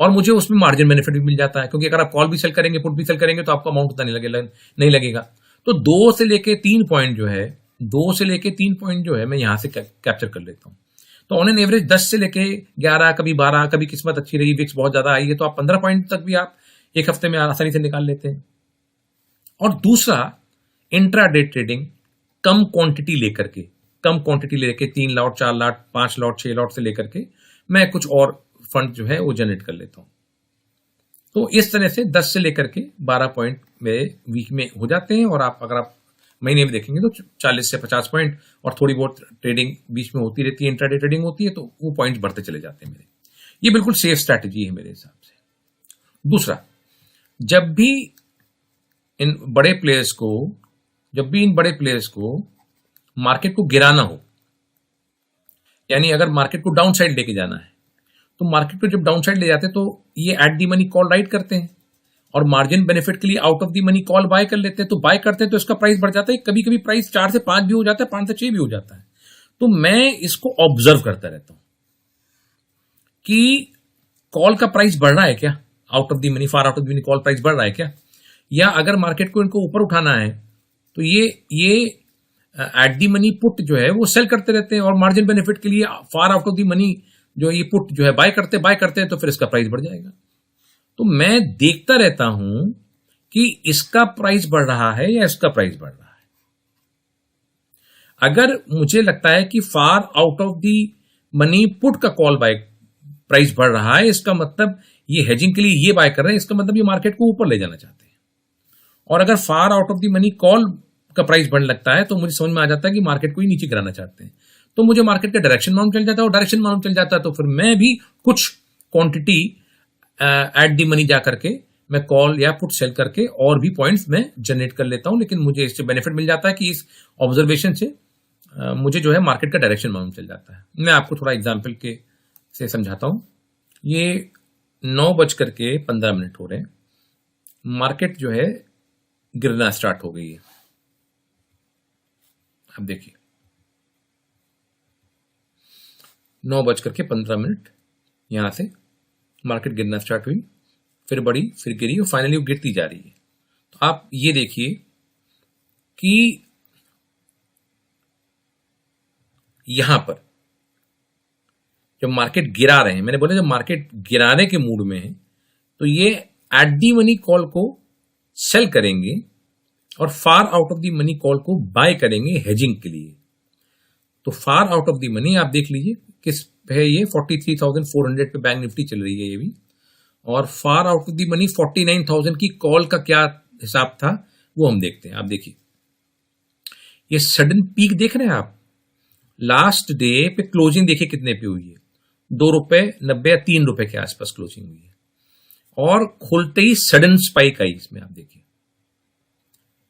और मुझे उसमें मार्जिन बेनिफिट भी मिल जाता है, क्योंकि अगर आप कॉल भी सेल करेंगे, पुट भी सेल करेंगे तो आपका अमाउंट उतना नहीं लगेगा। तो 2 से लेके 3 पॉइंट जो है मैं यहां से कैप्चर कर लेता हूं। तो ऑन एन एवरेज 10 से लेके 11, कभी 12, कभी किस्मत अच्छी रही, विक्स बहुत ज्यादा आई है तो आप 15 पॉइंट तक भी आप एक हफ्ते में आसानी से निकाल लेते हैं। और दूसरा, इंट्राडे ट्रेडिंग कम क्वांटिटी लेकर के 3 लॉट, 4 लॉट, 5 लॉट, 6 लॉट से लेकर के मैं कुछ और फंड जो है वो जनरेट कर लेता हूं। तो इस तरह से 10 से लेकर के 12 पॉइंट मेरे वीक में हो जाते हैं, और अगर आप महीने में देखेंगे तो 40 से 50 पॉइंट, और थोड़ी बहुत ट्रेडिंग बीच में होती रहती है, इंट्राडे ट्रेडिंग होती है, तो वो पॉइंट बढ़ते चले जाते हैं मेरे। ये बिल्कुल सेफ स्ट्रैटेजी है मेरे हिसाब से। दूसरा, जब भी इन बड़े प्लेयर्स को मार्केट को गिराना हो, यानी अगर मार्केट को डाउन साइड लेके जाना है, तो मार्केट को जब डाउन साइड ले जाते हैं तो ये at the money call write करते हैं, और मार्जिन बेनिफिट के लिए out of the money call buy कर लेते हैं। तो बाय करते हैं तो इसका प्राइस बढ़ जाता है, कभी कभी प्राइस 4 से 5 भी हो जाता है, 5 से 6 भी हो जाता है। तो मैं इसको ऑब्जर्व करता रहता हूं, कि कॉल का प्राइस बढ़ रहा है क्या, out of the money, far out of the money call price बढ़ रहा है क्या, या अगर मार्केट को इनको ऊपर उठाना है तो ये एट दी मनी पुट जो है वो सेल करते रहते हैं और मार्जिन बेनिफिट के लिए फार आउट ऑफ दी मनी जो ये पुट जो है बाय करते हैं तो फिर इसका प्राइस बढ़ जाएगा। तो मैं देखता रहता हूं कि इसका प्राइस बढ़ रहा है या इसका प्राइस बढ़ रहा है। अगर मुझे लगता है कि फार out of the money put का कॉल बाय प्राइस बढ़ रहा है, इसका मतलब ये हेजिंग के लिए ये बाय कर रहे हैं, इसका मतलब ये मार्केट को ऊपर ले जाना चाहते हैं। और अगर फार out of the money call का प्राइस बढ़ने लगता है तो मुझे समझ में आ जाता है कि मार्केट को ही नीचे गिराना चाहते हैं। तो मुझे मार्केट का डायरेक्शन मालूम चल जाता है, और डायरेक्शन मालूम चल जाता है तो फिर मैं भी कुछ क्वांटिटी एट दी मनी जा करके मैं कॉल या पुट सेल करके और भी पॉइंट्स में जनरेट कर लेता हूं। लेकिन मुझे इससे बेनिफिट मिल जाता है कि इस ऑब्जर्वेशन से मुझे जो है मार्केट का डायरेक्शन मालूम चल जाता है। मैं आपको थोड़ा एग्जाम्पल के से समझाता हूं। ये 9:15 हो रहे हैं, मार्केट जो है गिरना स्टार्ट हो गई है। अब देखिए 9:15 यहां से मार्केट गिरना स्टार्ट हुई, फिर बढ़ी, फिर गिरी और फाइनली वो गिरती जा रही है। तो आप ये देखिए कि यहां पर जब मार्केट गिरा रहे हैं, मैंने बोला जब मार्केट गिराने के मूड में है तो ये एट दी मनी कॉल को सेल करेंगे और फार out of the money call को बाय करेंगे हेजिंग के लिए। तो फार आउट ऑफ दी मनी आप देख लीजिए किस है, ये 43,400 पे बैंक निफ्टी चल रही है ये भी, और फार आउट ऑफ दी मनी 49,000 की कॉल का क्या हिसाब था वो हम देखते हैं। आप देखिए ये सडन पीक देख रहे हैं आप, लास्ट डे पे क्लोजिंग देखिए कितने पे हुई है, ₹2.90 या ₹3 के आसपास क्लोजिंग हुई है, और खुलते ही सडन स्पाइक आई इसमें। आप देखिए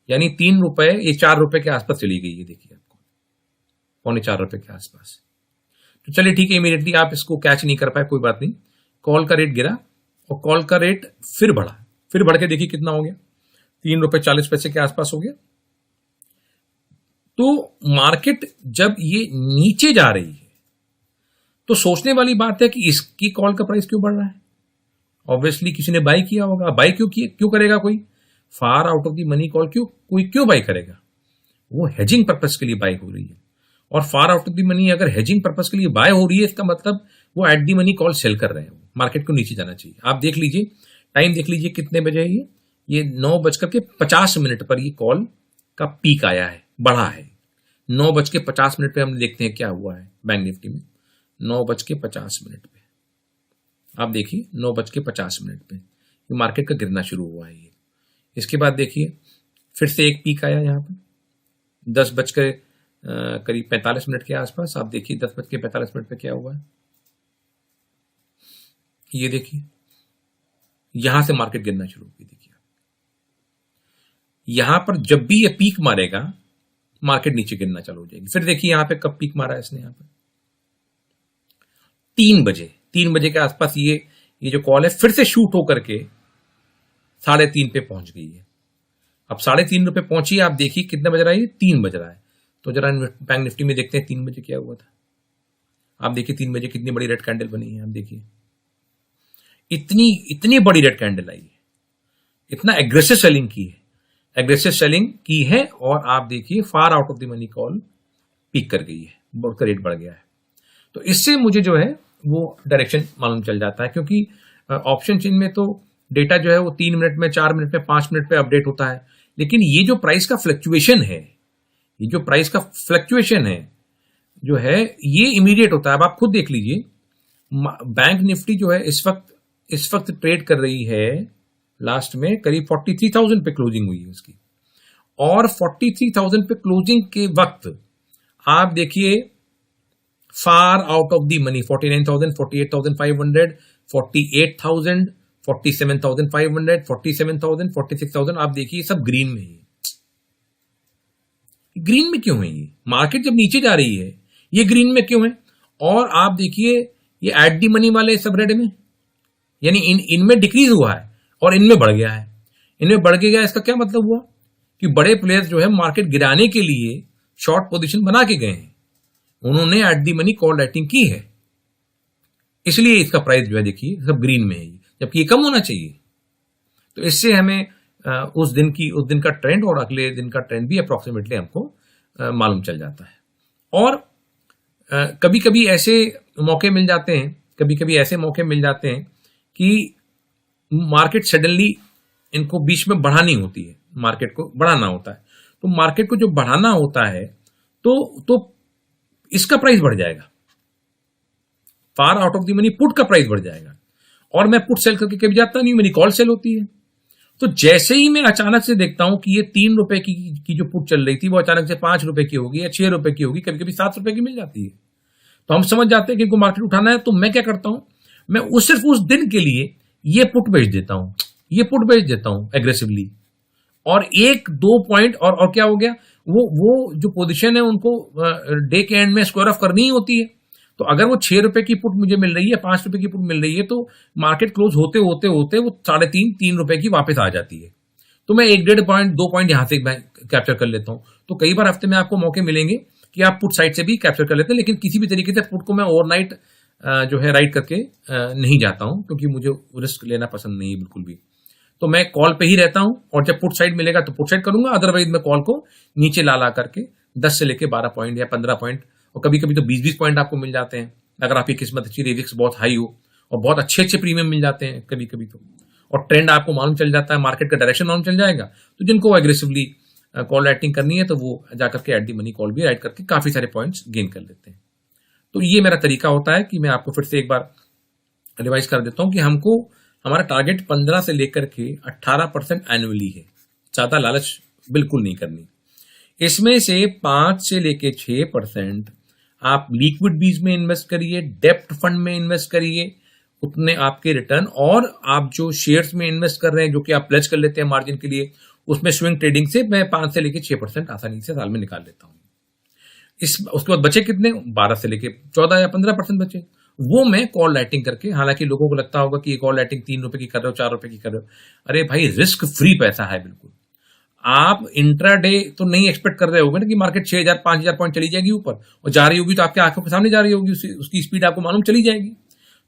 यानी ₹3 ये ₹4 के आसपास चली गई है, देखिए आपको ₹3.25 के आसपास। तो चलिए ठीक है, इमीडिएटली आप इसको कैच नहीं कर पाए, कोई बात नहीं। कॉल का रेट गिरा और कॉल का रेट फिर बढ़ा, फिर बढ़ के देखिए कितना हो गया, ₹3.40 के आसपास हो गया। तो मार्केट जब ये नीचे जा रही है तो सोचने वाली बात है कि इसकी कॉल का प्राइस क्यों बढ़ रहा है। ऑब्वियसली किसी ने बाय किया होगा, बाय क्यों करेगा कोई, फार out of the money call क्यों बाय करेगा, वो हेजिंग पर्पस के लिए बाय हो रही है। और फार आउट ऑफ द मनी अगर हेजिंग पर्पस के लिए बाय हो रही है, इसका मतलब वो eight the money call sell कर रहे हैं, मार्केट को नीचे जाना चाहिए। आप देख लीजिए टाइम, देख लीजिए कितने बजे है ये 9:50 पर ये कॉल का पीक आया है, बढ़ा है। 9:50 पे हम देखते हैं क्या हुआ है बैंक निफ्टी में। 9:50 पे आप देखिए 9:50 पे ये मार्केट का गिरना शुरू हुआ है। ये इसके बाद देखिए फिर से एक पीक आया यहाँ पर 10:45 के आसपास। आप देखिए 10:45 पे क्या हुआ है, ये देखिए यहां से मार्केट गिरना शुरू हुई। देखिए यहां पर जब भी ये पीक मारेगा मार्केट नीचे गिरना चालू हो जाएगी। फिर देखिए यहां पे कब पीक मारा है इसने, यहां पर 3 बजे के आसपास ये जो कॉल है फिर से शूट होकर के 3:30 पे पहुंच गई है। अब 3:30 पे पहुंची है, आप देखिए कितने बज रहा है, 3 बज रहा है। तो जरा बैंक निफ्टी में देखते हैं 3 बजे क्या हुआ था। आप देखिए 3 बजे कितनी बड़ी रेड कैंडल बनी है। आप देखिए इतनी बड़ी रेड कैंडल आई है, इतना एग्रेसिव सेलिंग की है, और आप देखिए फार out of the money call peak कर गई है, बढ़कर रेट बढ़ गया है। तो इससे मुझे जो है वो डायरेक्शन मालूम चल जाता है, क्योंकि ऑप्शन चेन में तो डेटा जो है वो 3 मिनट में, 4 मिनट में, 5 मिनट पे अपडेट होता है। लेकिन ये जो प्राइस का फ्लक्चुएशन है, जो है ये इमीडिएट होता है। अब आप खुद देख लीजिए बैंक निफ्टी जो है इस वक्त ट्रेड कर रही है, लास्ट में करीब 43,000 पे क्लोजिंग हुई है उसकी, और 43,000 पे क्लोजिंग के वक्त आप देखिए फार आउट ऑफ द मनी 49,000, 48,500, 48,000, 47,500, 47,000, 46,000, आप देखिए सब ग्रीन में है। ग्रीन में क्यों है ये? मार्केट जब नीचे जा रही है ये ग्रीन में क्यों है? और आप देखिए ये एट दी मनी वाले सब रेड में, यानी इनमें डिक्रीज हुआ है और इनमें बढ़ गया है। इनमें बढ़ गया, इसका क्या मतलब हुआ कि बड़े प्लेयर्स जो है मार्केट गिराने के लिए शॉर्ट पोजीशन बना के गए हैं, उन्होंने eight the money call writing की है। इसलिए इसका प्राइस जो है देखिए सब ग्रीन में है, जबकि ये कम होना चाहिए। तो इससे हमें उस दिन का ट्रेंड और अगले दिन का ट्रेंड भी अप्रोक्सीमेटली हमको मालूम चल जाता है। और कभी कभी ऐसे मौके मिल जाते हैं कि मार्केट सडनली इनको बीच में बढ़ानी होती है, मार्केट को बढ़ाना होता है। तो मार्केट को जो बढ़ाना होता है तो इसका प्राइस बढ़ जाएगा, फार out of the money put का प्राइस बढ़ जाएगा। और मैं पुट सेल करके कभी जाता नहीं, मेरी कॉल सेल होती है। तो जैसे ही मैं अचानक से देखता हूं कि ये 3 रुपए की जो पुट चल रही थी वो अचानक से 5 रुपए की होगी या 6 रुपए की होगी, कभी कभी 7 रुपए की मिल जाती है, तो हम समझ जाते हैं कि इनको मार्केट उठाना है। तो मैं क्या करता हूं, मैं सिर्फ उस दिन के लिए ये पुट बेच देता हूं एग्रेसिवली। और 1-2 पॉइंट और क्या हो गया, वो जो पोजीशन है उनको डे के एंड में स्क्वायर ऑफ करनी ही होती है। तो अगर वो 6 रुपए की पुट मुझे मिल रही है, 5 रुपए की पुट मिल रही है, तो मार्केट क्लोज होते होते होते वो 3.5-3 रुपए की वापस आ जाती है। तो मैं 1-1.5 पॉइंट 2 पॉइंट यहां से कैप्चर कर लेता हूं। तो कई बार हफ्ते में आपको मौके मिलेंगे कि आप पुट साइड से भी कैप्चर कर लेते हैं, लेकिन किसी भी तरीके से पुट को मैं ओवरनाइट जो है राइट करके नहीं जाता हूं, क्योंकि मुझे रिस्क लेना पसंद नहीं है बिल्कुल भी। तो मैं कॉल पे ही रहता हूं, और जब पुट साइड मिलेगा तो पुट साइड करूंगा, अदरवाइज मैं कॉल को नीचे ला करके 10 से लेके 12 पॉइंट या 15 पॉइंट और कभी कभी तो 20-20 पॉइंट आपको मिल जाते हैं, अगर आपकी किस्मत अच्छी रही, रिस्क बहुत हाई हो, और बहुत अच्छे प्रीमियम मिल जाते हैं कभी कभी तो। और ट्रेंड आपको मालूम चल जाता है, मार्केट का डायरेक्शन मालूम चल जाएगा। तो जिनको एग्रेसिवली कॉल राइटिंग करनी है तो वो जाकर के एट दी मनी कॉल भी राइट करके काफी सारे पॉइंट्स गेन कर लेते हैं। तो ये मेरा तरीका होता है कि मैं आपको फिर से एक बार रिवाइज कर देता हूं कि हमको हमारा टारगेट 15 से लेकर के 18% एनुअली है, ज्यादा लालच बिल्कुल नहीं करनी। इसमें से 5 से लेके 6% आप लिक्विड बीज में इन्वेस्ट करिए, डेप्ट फंड में इन्वेस्ट करिए, उतने आपके रिटर्न। और आप जो शेयर्स में इन्वेस्ट कर रहे हैं, जो कि आप प्लेज कर लेते हैं मार्जिन के लिए, उसमें स्विंग ट्रेडिंग से मैं 5 से लेके 6% आसानी से साल में निकाल लेता हूं। उसके बाद बचे कितने, 12 से लेके 14 या 15% बचे, वो मैं कॉल राइटिंग करके, हालांकि लोगों को लगता होगा कि ये कॉल राइटिंग 3 रुपए की कर रहे हो, 4 रुपए की कर रहे हो, अरे भाई रिस्क फ्री पैसा है बिल्कुल। आप इंट्राडे तो नहीं एक्सपेक्ट कर रहे होगे ना कि मार्केट 6000 5000 पॉइंट चली जाएगी ऊपर, और जा रही होगी तो आपके आंखों के सामने जा रही होगी, उसकी स्पीड आपको मालूम चली जाएगी।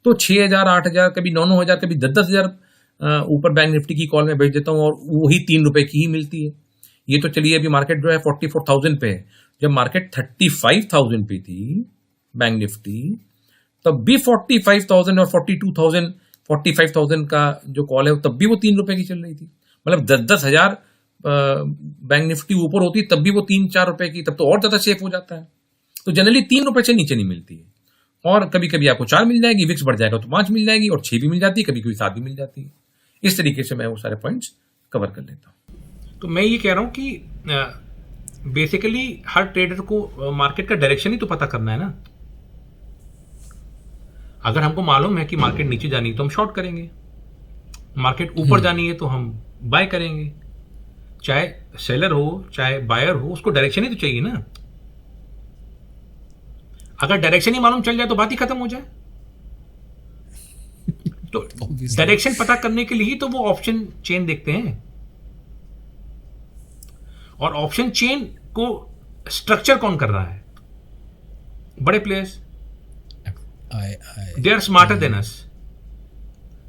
तो 6000 8000 कभी 9-9000 कभी 10-10 ऊपर बैंक निफ्टी की कॉल में बेच देता हूं, और वही 3 रुपए की ही मिलती है। ये तो चलिए अभी मार्केट जो है 44,000 पे है, जब मार्केट 35,000 पे थी बैंक निफ्टी, तब भी 45,000 और 42,000 45,000 का जो कॉल है तब भी वो 3 रुपए की चल रही थी। मतलब 10-10 हजार बैंक निफ्टी ऊपर होती तब भी वो 3-4 रुपए की, तब तो और ज्यादा सेफ हो जाता है। तो जनरली 3 रुपए से नीचे नहीं मिलती है, और कभी कभी आपको 4 मिल जाएगी, विक्स बढ़ जाएगा तो 5 मिल जाएगी, और 6 भी मिल जाती है, कभी कभी 7 भी मिल जाती है। इस तरीके से मैं वो सारे पॉइंट्स कवर कर लेता हूं। तो मैं ये कह रहा हूं कि बेसिकली हर ट्रेडर को मार्केट का डायरेक्शन ही तो पता करना है ना। अगर हमको मालूम है कि मार्केट नीचे जानी है तो हम शॉर्ट करेंगे, मार्केट ऊपर जानी है तो हम बाय करेंगे। चाहे सेलर हो चाहे बायर हो, उसको डायरेक्शन ही तो चाहिए ना। अगर डायरेक्शन ही मालूम चल जाए तो बात ही खत्म हो जाए। तो डायरेक्शन पता करने के लिए ही तो वो ऑप्शन चेन देखते हैं, और ऑप्शन चेन को स्ट्रक्चर कौन कर रहा है? बड़े players. They are smarter than us.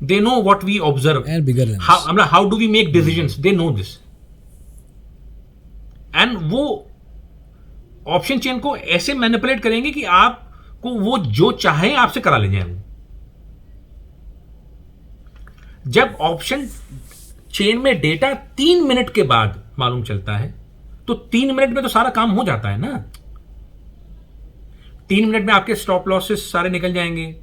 They know what we observe and bigger than us. How do we make decisions? They know this. And वो ऑप्शन चेन को ऐसे मैनिपुलेट करेंगे कि आपको वो जो चाहे आपसे करा ले जाए। जब ऑप्शन चेन में डेटा 3 मिनट के बाद मालूम चलता है, तो 3 मिनट में तो सारा काम हो जाता है ना। 3 मिनट में आपके स्टॉप लॉसेस सारे निकल जाएंगे।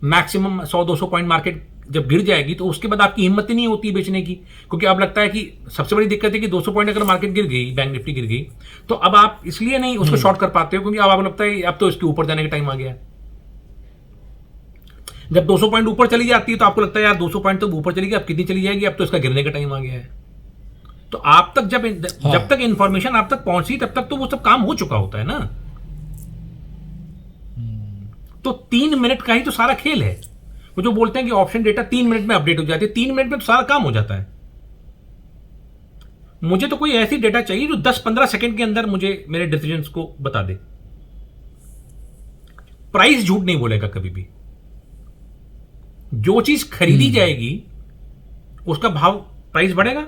मैक्सिमम 100-200 पॉइंट मार्केट जब गिर जाएगी तो उसके बाद आपकी हिम्मत ही नहीं होती बेचने की, क्योंकि अब लगता है कि सबसे बड़ी दिक्कत है कि 200 पॉइंट अगर मार्केट गिर गई, बैंक निफ्टी गिर गई, तो अब आप इसलिए नहीं उसको शॉर्ट कर पाते हो, क्योंकि अब आपको लगता है अब तो इसके ऊपर जाने का टाइम आ गया। जब 200 पॉइंट ऊपर चली जाती है तो आपको लगता है यार 200 पॉइंट तो ऊपर चली गई, अब कितनी चली जाएगी, अब तो इसका गिरने का टाइम आ गया है। तो आप तक जब तक इंफॉर्मेशन आप तक पहुंची तब तक तो वो सब काम हो चुका होता है ना। तो 3 मिनट का ही तो सारा खेल है। वो जो बोलते हैं कि ऑप्शन डेटा 3 मिनट में अपडेट हो जाती है, 3 मिनट में तो सारा काम हो जाता है। मुझे तो कोई ऐसी डेटा चाहिए जो 10-15 सेकंड के अंदर मुझे मेरे डिसीजंस को बता दे। प्राइस झूठ नहीं बोलेगा कभी भी। जो चीज खरीदी जाएगी उसका भाव प्राइस बढ़ेगा,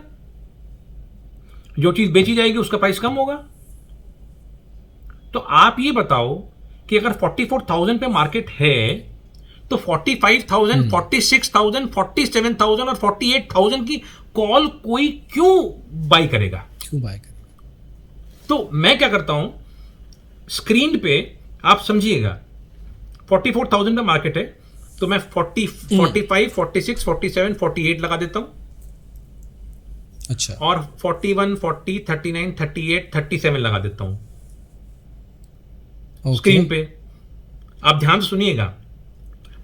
जो चीज बेची जाएगी उसका प्राइस कम होगा। तो आप ये बताओ कि अगर 44,000 पे मार्केट है तो 45,000, 46,000, 47,000 और 48,000 की कॉल कोई क्यों बाई करेगा? क्यों बाय करें? तो मैं क्या करता हूं, स्क्रीन पे आप समझिएगा 44,000 पे मार्केट है तो मैं 40, 45, 46, 47, 48 लगा देता हूं, अच्छा, और 41, 40, 39, 38, 37 लगा देता हूं ओके। स्क्रीन पे। आप ध्यान से सुनिएगा,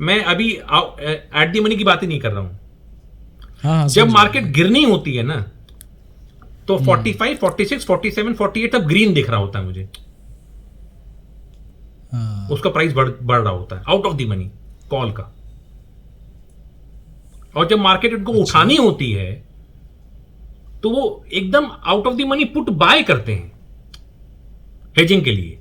मैं अभी एट दी मनी की बात ही नहीं कर रहा हूं। हाँ, जब समझ मार्केट गिरनी होती है ना तो 45, 46, 47, 48 तब ग्रीन दिख रहा होता है मुझे, हाँ, उसका प्राइस बढ़ रहा होता है out of the money call का। और जब मार्केट इनको उठानी होती है तो वो एकदम out of the money put buy करते हैं हेजिंग के लिए।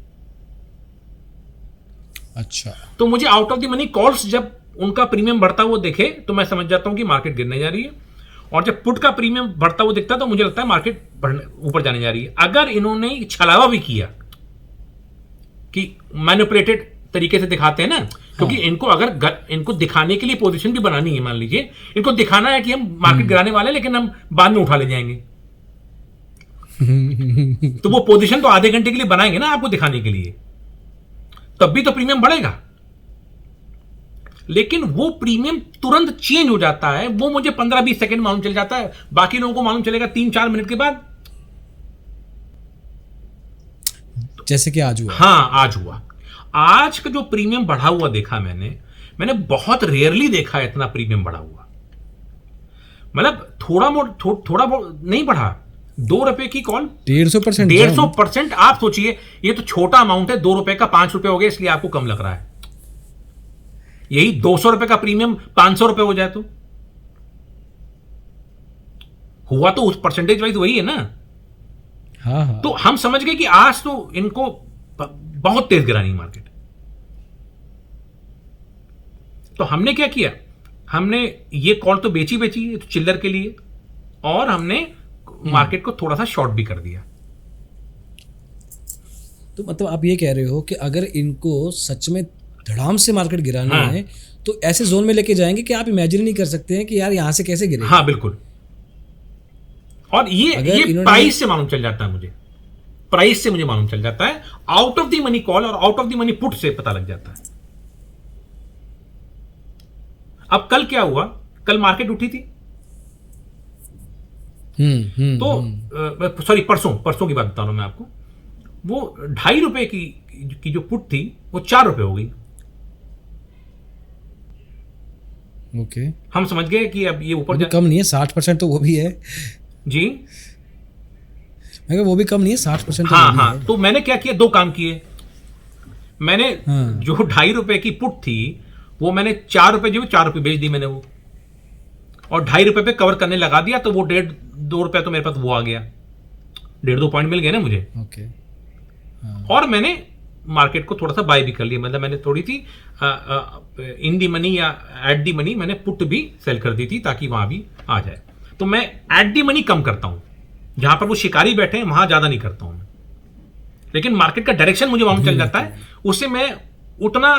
अच्छा, तो मुझे out of the money calls जब उनका प्रीमियम बढ़ता हुआ देखे तो मैं समझ जाता हूं कि मार्केट गिरने जा रही है, और जब पुट का प्रीमियम बढ़ता हुआ दिखता है तो मुझे लगता है मार्केट ऊपर जाने जा रही है। अगर इन्होंने छलावा भी किया कि मैनिपुलेटेड तरीके से दिखाते हैं ना, क्योंकि इनको अगर इनको दिखाने के लिए पोजीशन भी बनानी है, मान लीजिए इनको दिखाना है कि हम मार्केट गिराने वाले हैं लेकिन हम बाद में उठा ले जाएंगे, तो वो पोजीशन तो आधे घंटे के लिए बनाएंगे ना आपको दिखाने के लिए, तब भी तो प्रीमियम बढ़ेगा। लेकिन वो प्रीमियम तुरंत चेंज हो जाता है, वो मुझे 15-20 सेकंड मालूम चल जाता है, बाकी लोगों को मालूम चलेगा 3-4 मिनट के बाद। जैसे कि आज हुआ। हाँ, आज हुआ। आज का जो प्रीमियम बढ़ा हुआ देखा मैंने बहुत रेयरली देखा है इतना प्रीमियम बढ़ा हुआ। मतलब थोड़ा बहुत नहीं बढ़ा, 2 रुपए की कॉल 150%। 150%। आप सोचिए ये तो छोटा अमाउंट है, 2 रुपए का 5 रुपए हो गया, इसलिए आपको कम लग रहा है। यही 200 रुपए का प्रीमियम 500 रुपए हो जाए तो हुआ तो उस परसेंटेज वाइज वही है ना। हाँ, हाँ, तो हम समझ गए कि आज तो इनको बहुत तेज गिरानी मार्केट। तो हमने क्या किया, हमने ये कॉल तो बेची तो चिल्लर के लिए, और हमने मार्केट को थोड़ा सा शॉर्ट भी कर दिया। तो मतलब आप ये कह रहे हो कि अगर इनको सच में धड़ाम से मार्केट गिरानी हाँ। है तो ऐसे जोन में लेके जाएंगे कि आप इमेजिन नहीं कर सकते हैं कि यार यहां से कैसे गिरे। हाँ बिल्कुल। और ये प्राइस से मालूम चल जाता है मुझे, प्राइस से मुझे मालूम चल जाता है, out of the money call और out of the money put से पता लग जाता है। अब कल क्या हुआ, कल मार्केट उठी थी तो सॉरी परसों की बात बता रहा हूं मैं आपको, वो 2.5 रुपए की जो पुट थी वो 4 रुपए हो गई। ओके, हम समझ गए कि अब ये ऊपर कम नहीं है, 60% तो वो भी है जी। मैं वो भी कम नहीं है, 60%। हाँ, तो मैंने क्या किया, 2 काम किए मैंने। हाँ। जो 2.5 रुपए की पुट थी वो मैंने 4 रुपए जो 4 रुपए बेच दी मैंने वो, और 2.5 रुपए पे कवर करने लगा दिया, तो वो 1.5-2 रुपए तो मेरे पास वो आ गया, 1.5-2 पॉइंट मिल गए ना मुझे। ओके, और मैंने मार्केट को थोड़ा सा बाय भी कर लिया, मतलब मैंने थोड़ी सी इन दी मनी या एट दी मनी मैंने पुट भी सेल कर दी थी ताकि वहां भी आ जाए। तो मैं एट दी मनी कम करता हूं, जहां पर वो शिकारी बैठे हैं वहां ज्यादा नहीं करता हूं मैं, लेकिन मार्केट का डायरेक्शन मुझे मालूम चल जाता है, उससे मैं उतना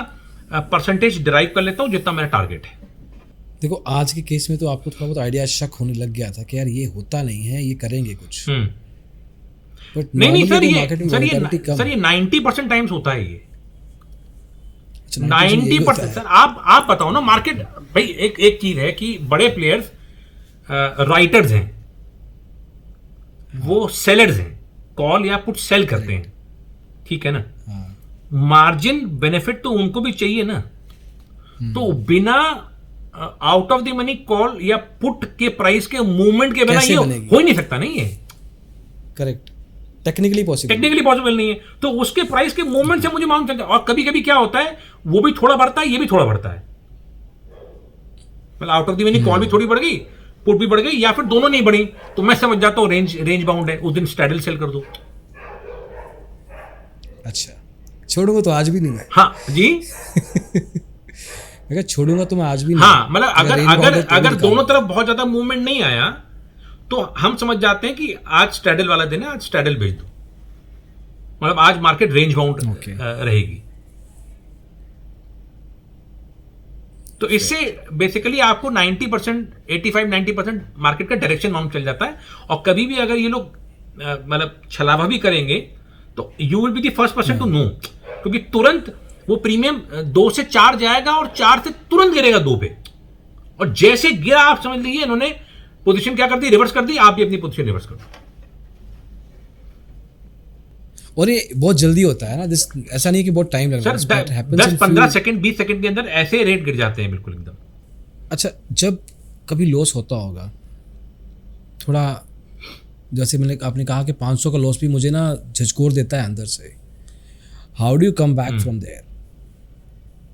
परसेंटेज डिराइव कर लेता हूं जितना मेरा टारगेट है। देखो आज के केस में तो आपको थोड़ा बहुत आइडिया शक होने लग गया था कि यार ये होता नहीं है, ये करेंगे कुछ। बट नहीं सर, ये 90% टाइम्स होता है ये। 90%। सर आप बताओ ना, मार्केट भाई एक चीज है कि बड़े प्लेयर्स राइटर्स हैं, वो सेलर्स हैं, कॉल या पुट सेल करते हैं, ठीक है ना। मार्जिन बेनिफिट तो उनको भी चाहिए ना, तो बिना out of the money call या पुट के प्राइस के मूवमेंट के बिना ये हो ही नहीं सकता। नहीं है करेक्ट, टेक्निकली पॉसिबल नहीं है। तो उसके प्राइस के मूवमेंट से मुझे मालूम चलता है। और कभी कभी क्या होता है, वो भी थोड़ा बढ़ता है, ये भी थोड़ा बढ़ता है, मतलब out of the money call भी थोड़ी बढ़ गई, पुट भी बढ़ गई, या फिर दोनों नहीं बढ़ी, तो मैं समझ जाता हूं रेंज बाउंड है, उस दिन स्ट्रैडल सेल कर दो। अच्छा, छोड़ूंगा तो आज भी नहीं मैं। हाँ जी। अगर छोड़ूंगा तो मैं आज भी नहीं। हाँ, मतलब अगर रेन अगर बाउंडर तो अगर भी दोनों तरफ बहुत ज्यादा मूवमेंट नहीं आया तो हम समझ जाते हैं कि आज स्ट्रैडल वाला दिन है, आज स्ट्रैडल भेज दो, मतलब आज मार्केट रेंज बाउंड Okay. रहेगी। तो इससे बेसिकली आपको 90%, 85-90% मार्केट का डायरेक्शन माउंट चल जाता है। और कभी भी अगर ये लोग मतलब छलावा भी करेंगे तो you will be the first person to know, क्योंकि तुरंत वो प्रीमियम 2 से 4 जाएगा और 4 से तुरंत गिरेगा 2 पे, और जैसे गिरा आप समझ लीजिए इन्होंने पोजीशन क्या कर दी, रिवर्स कर दी, आप भी अपनी पोजीशन रिवर्स कर दो। और ये बहुत जल्दी होता है ना, ऐसा नहीं कि बहुत टाइम लग रहा है। सर 10-15 सेकंड 20 सेकंड के अंदर ऐसे रेट गिर जाते हैं बिल्कुल एकदम। अच्छा, जब कभी लॉस होता होगा थोड़ा, जैसे मैंने आपने कहा कि 500 का लॉस भी मुझे ना झकझोर देता है अंदर से, how do you come back from there?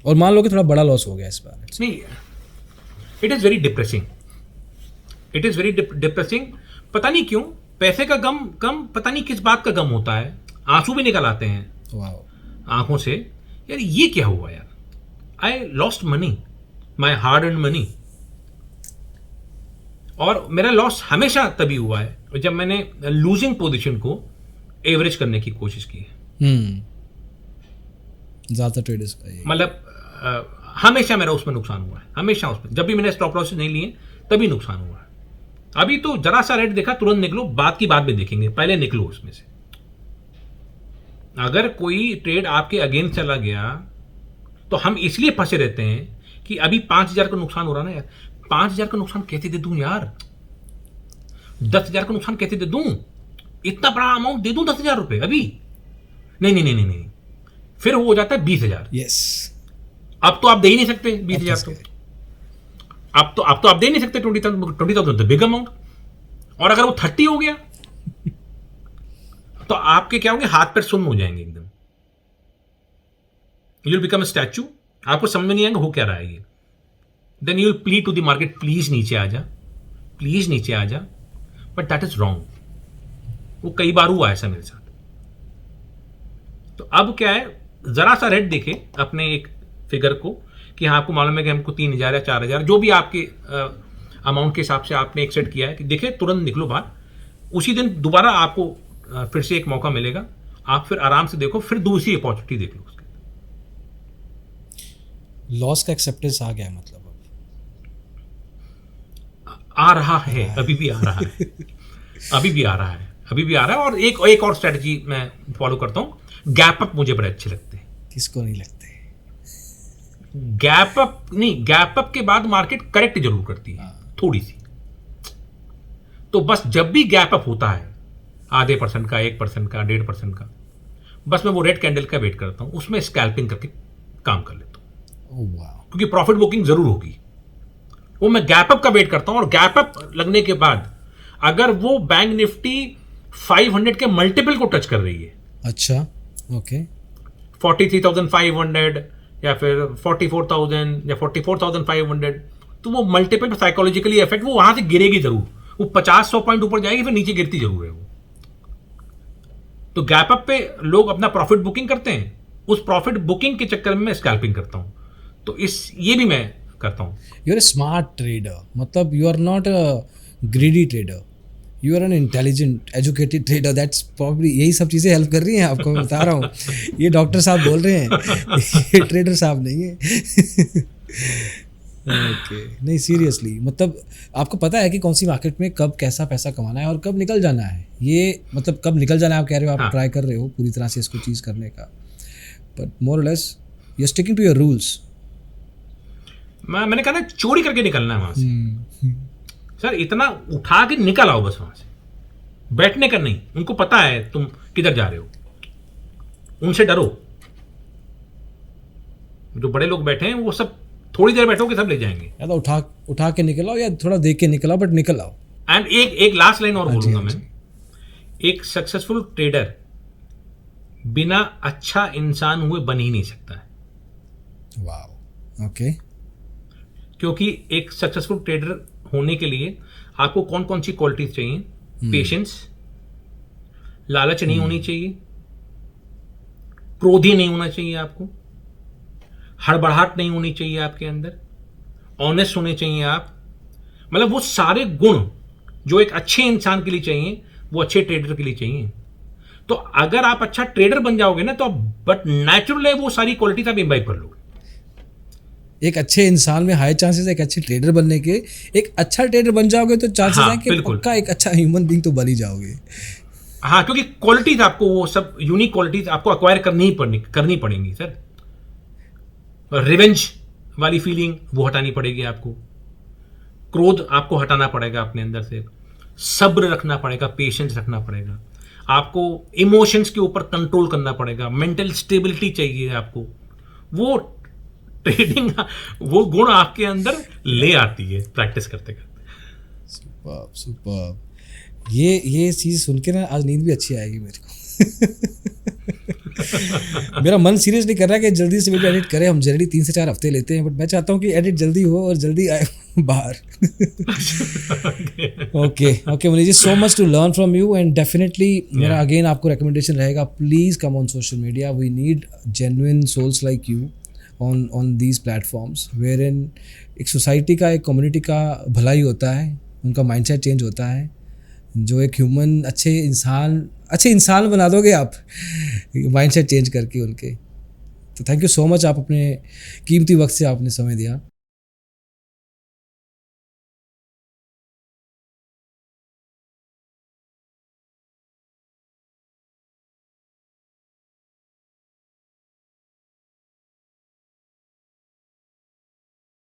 और मान लो कि थोड़ा बड़ा लॉस हो गया इस बार, नहीं, it is very depressing, it is very depressing. पता नहीं क्यों पैसे का गम पता नहीं किस बात का गम होता है, आंसू भी निकल आते हैं वाह, आंखों से, यार ये क्या हुआ यार, I lost money, my hard earn money. और मेरा लॉस हमेशा तभी हुआ है जब मैंने लूजिंग पोजीशन को एवरेज करने की कोशिश की है। ज़्यादा ट्रेडर्स का ये मतलब हमेशा मेरा उसमें नुकसान हुआ है, हमेशा उसमें, जब भी मैंने स्टॉप लॉस नहीं लिए तभी नुकसान हुआ है। अभी तो जरा सा रेट देखा तुरंत निकलो, बात की बात में देखेंगे, पहले निकलो उसमें से। अगर कोई ट्रेड आपके अगेंस्ट चला गया तो हम इसलिए फंसे रहते हैं कि अभी 5,000 का नुकसान हो रहा ना यार, 5,000 का नुकसान कैसे दे दूं यार, 10,000 का नुकसान कैसे दे दूं, इतना बड़ा अमाउंट दे दूं 10,000 रुपए अभी, नहीं नहीं नहीं नहीं नहीं, फिर वो हो जाता है 20,000। यस, अब तो आप दे ही नहीं सकते 20,000, तो अब तो आप दे नहीं सकते 20,000 तो बिग अमाउंट। और अगर वो 30 हो गया तो आपके क्या होंगे, हाथ पैर सुन्न हो जाएंगे एकदम, you will become a statue, आपको समझ में नहीं आएगा हो क्या रहा है ये। Then you will plead to the market, please नीचे आ जा, प्लीज नीचे आ जा, बट दैट इज रॉन्ग। वो कई बार हुआ ऐसा मेरे साथ। तो अब क्या है, जरा सा रेट देखे अपने एक फिगर को कि हाँ आपको मालूम है कि हमको 3,000 या 4,000 जो भी आपके अमाउंट के हिसाब से आपने एक सेट किया है, कि देखे तुरंत निकलो बाहर, उसी दिन दोबारा आपको फिर से एक मौका मिलेगा, आप फिर आराम से देखो, फिर दूसरी अपॉर्चुनिटी देख लो उसके। लॉस का एक्सेप्टेंस आ गया मतलब अब आ रहा है, अभी भी आ रहा है, अभी भी आ रहा है, अभी भी आ रहा है। और एक और स्ट्रेटजी मैं फॉलो करता हूं, गैप अप मुझे बड़े अच्छे लगते हैं। किसको नहीं लगते? गैप अप नहीं, गैप अप के बाद मार्केट करेक्ट जरूर करती है थोड़ी सी, तो बस जब भी गैप अप होता है आधे % का, 1% का, 1.5% का, बस मैं वो रेड कैंडल का वेट करता हूं, उसमें स्कैल्पिंग करके काम कर लेता हूं, क्योंकि प्रॉफिट बुकिंग जरूर होगी। वो मैं गैप अप का वेट करता हूं, और गैप अप लगने के बाद अगर वो बैंक निफ्टी 500 के मल्टीपल को टच कर रही है, अच्छा, ओके, 43,500 या फिर 44,000 या 44,500, तो वो मल्टीपल साइकोलॉजिकली इफेक्ट, वो वहां से गिरेगी जरूर, वो 50-100 पॉइंट ऊपर जाएगी, फिर नीचे गिरती जरूर है वो। तो गैप अप पे लोग अपना प्रॉफिट बुकिंग करते हैं, उस प्रॉफिट बुकिंग के चक्कर में मैं स्कैल्पिंग करता हूं, तो ये भी मैं करता हूं। You are a smart trader, मतलब you are not a greedy trader, you are an intelligent educated trader, that's probably, यही सब चीज़ें हेल्प कर रही हैं आपको, मैं बता रहा हूँ। ये डॉक्टर साहब बोल रहे हैं, ये ट्रेडर साहब नहीं है। ओके, नहीं सीरियसली, मतलब आपको पता है कि कौन सी मार्केट में कब कैसा पैसा कमाना है और कब निकल जाना है। ये मतलब कब निकल जाना है आप कह रहे हो, आप ट्राई कर रहे हो पूरी तरह से इसको चीज़ करने का, बट मोर और less you are sticking to your rules. मैंने कहा ना, चोरी करके निकलना है वहां से। सर इतना उठा के निकल आओ बस वहां से, बैठने का नहीं। उनको पता है तुम किधर जा रहे हो, उनसे डरो। जो बड़े लोग बैठे हैं वो सब थोड़ी देर बैठोगे सब ले जाएंगे, या तो उठा के निकल आओ, या थोड़ा देख के निकल आओ, बट निकल आओ। एंड एक लास्ट लाइन और बोलूंगा मैं, एक सक्सेसफुल ट्रेडर बिना अच्छा इंसान हुए बन ही नहीं सकता है। वाओ, ओके, क्योंकि एक सक्सेसफुल ट्रेडर होने के लिए आपको कौन कौन सी क्वालिटीज चाहिए? पेशेंस, लालच नहीं होनी चाहिए, क्रोधी नहीं होना चाहिए आपको, हड़बड़ाहट नहीं होनी चाहिए आपके अंदर, ऑनेस्ट होने चाहिए आप, मतलब वो सारे गुण जो एक अच्छे इंसान के लिए चाहिए वो अच्छे ट्रेडर के लिए चाहिए। तो अगर आप अच्छा ट्रेडर बन जाओगे ना तो बट नेचुरल है वो सारी क्वालिटीज आप इम्बाइब कर लोगे। एक अच्छे इंसान में हाई चांसेस एक अच्छे ट्रेडर बनने के, एक अच्छा ट्रेडर बन जाओगे तो चांसेस हाँ, हैं कि बिल्कुल। पक्का एक अच्छा ह्यूमन बीइंग तो बन ही जाओगे। हाँ, क्योंकि क्वालिटीज आपको वो सब यूनिक क्वालिटीज आपको अक्वायर करनी पड़ेंगी सर। रिवेंज वाली फीलिंग वो हटानी पड़ेगी आपको, क्रोध आपको हटाना पड़ेगा अपने अंदर से, सब्र रखना पड़ेगा, पेशेंस रखना पड़ेगा, आपको इमोशंस के ऊपर कंट्रोल करना पड़ेगा, मेंटल स्टेबिलिटी चाहिए आपको। वो ट्रेडिंग वो गुण आपके अंदर ले आती है प्रैक्टिस करते करते। Superb superb. ये चीज़ सुन के ना आज नींद भी अच्छी आएगी मेरे को। मेरा मन सीरियसली कर रहा है कि जल्दी से वीडियो एडिट करें। हम जनरली 3 से 4 हफ्ते लेते हैं, बट मैं चाहता हूँ कि एडिट जल्दी हो और जल्दी आए बाहर। Okay Manish ji, so much to learn from you and definitely मेरा अगेन आपको रिकमेंडेशन रहेगा, please come on social media. We need genuine souls like you on these platforms where एक सोसाइटी का, एक कम्युनिटी का भलाई होता है, उनका माइंडसेट चेंज होता है, जो एक ह्यूमन अच्छे इंसान बना दोगे आप माइंडसेट चेंज करके उनके। तो थैंक यू सो मच, आप अपने कीमती वक्त से आपने समय दिया।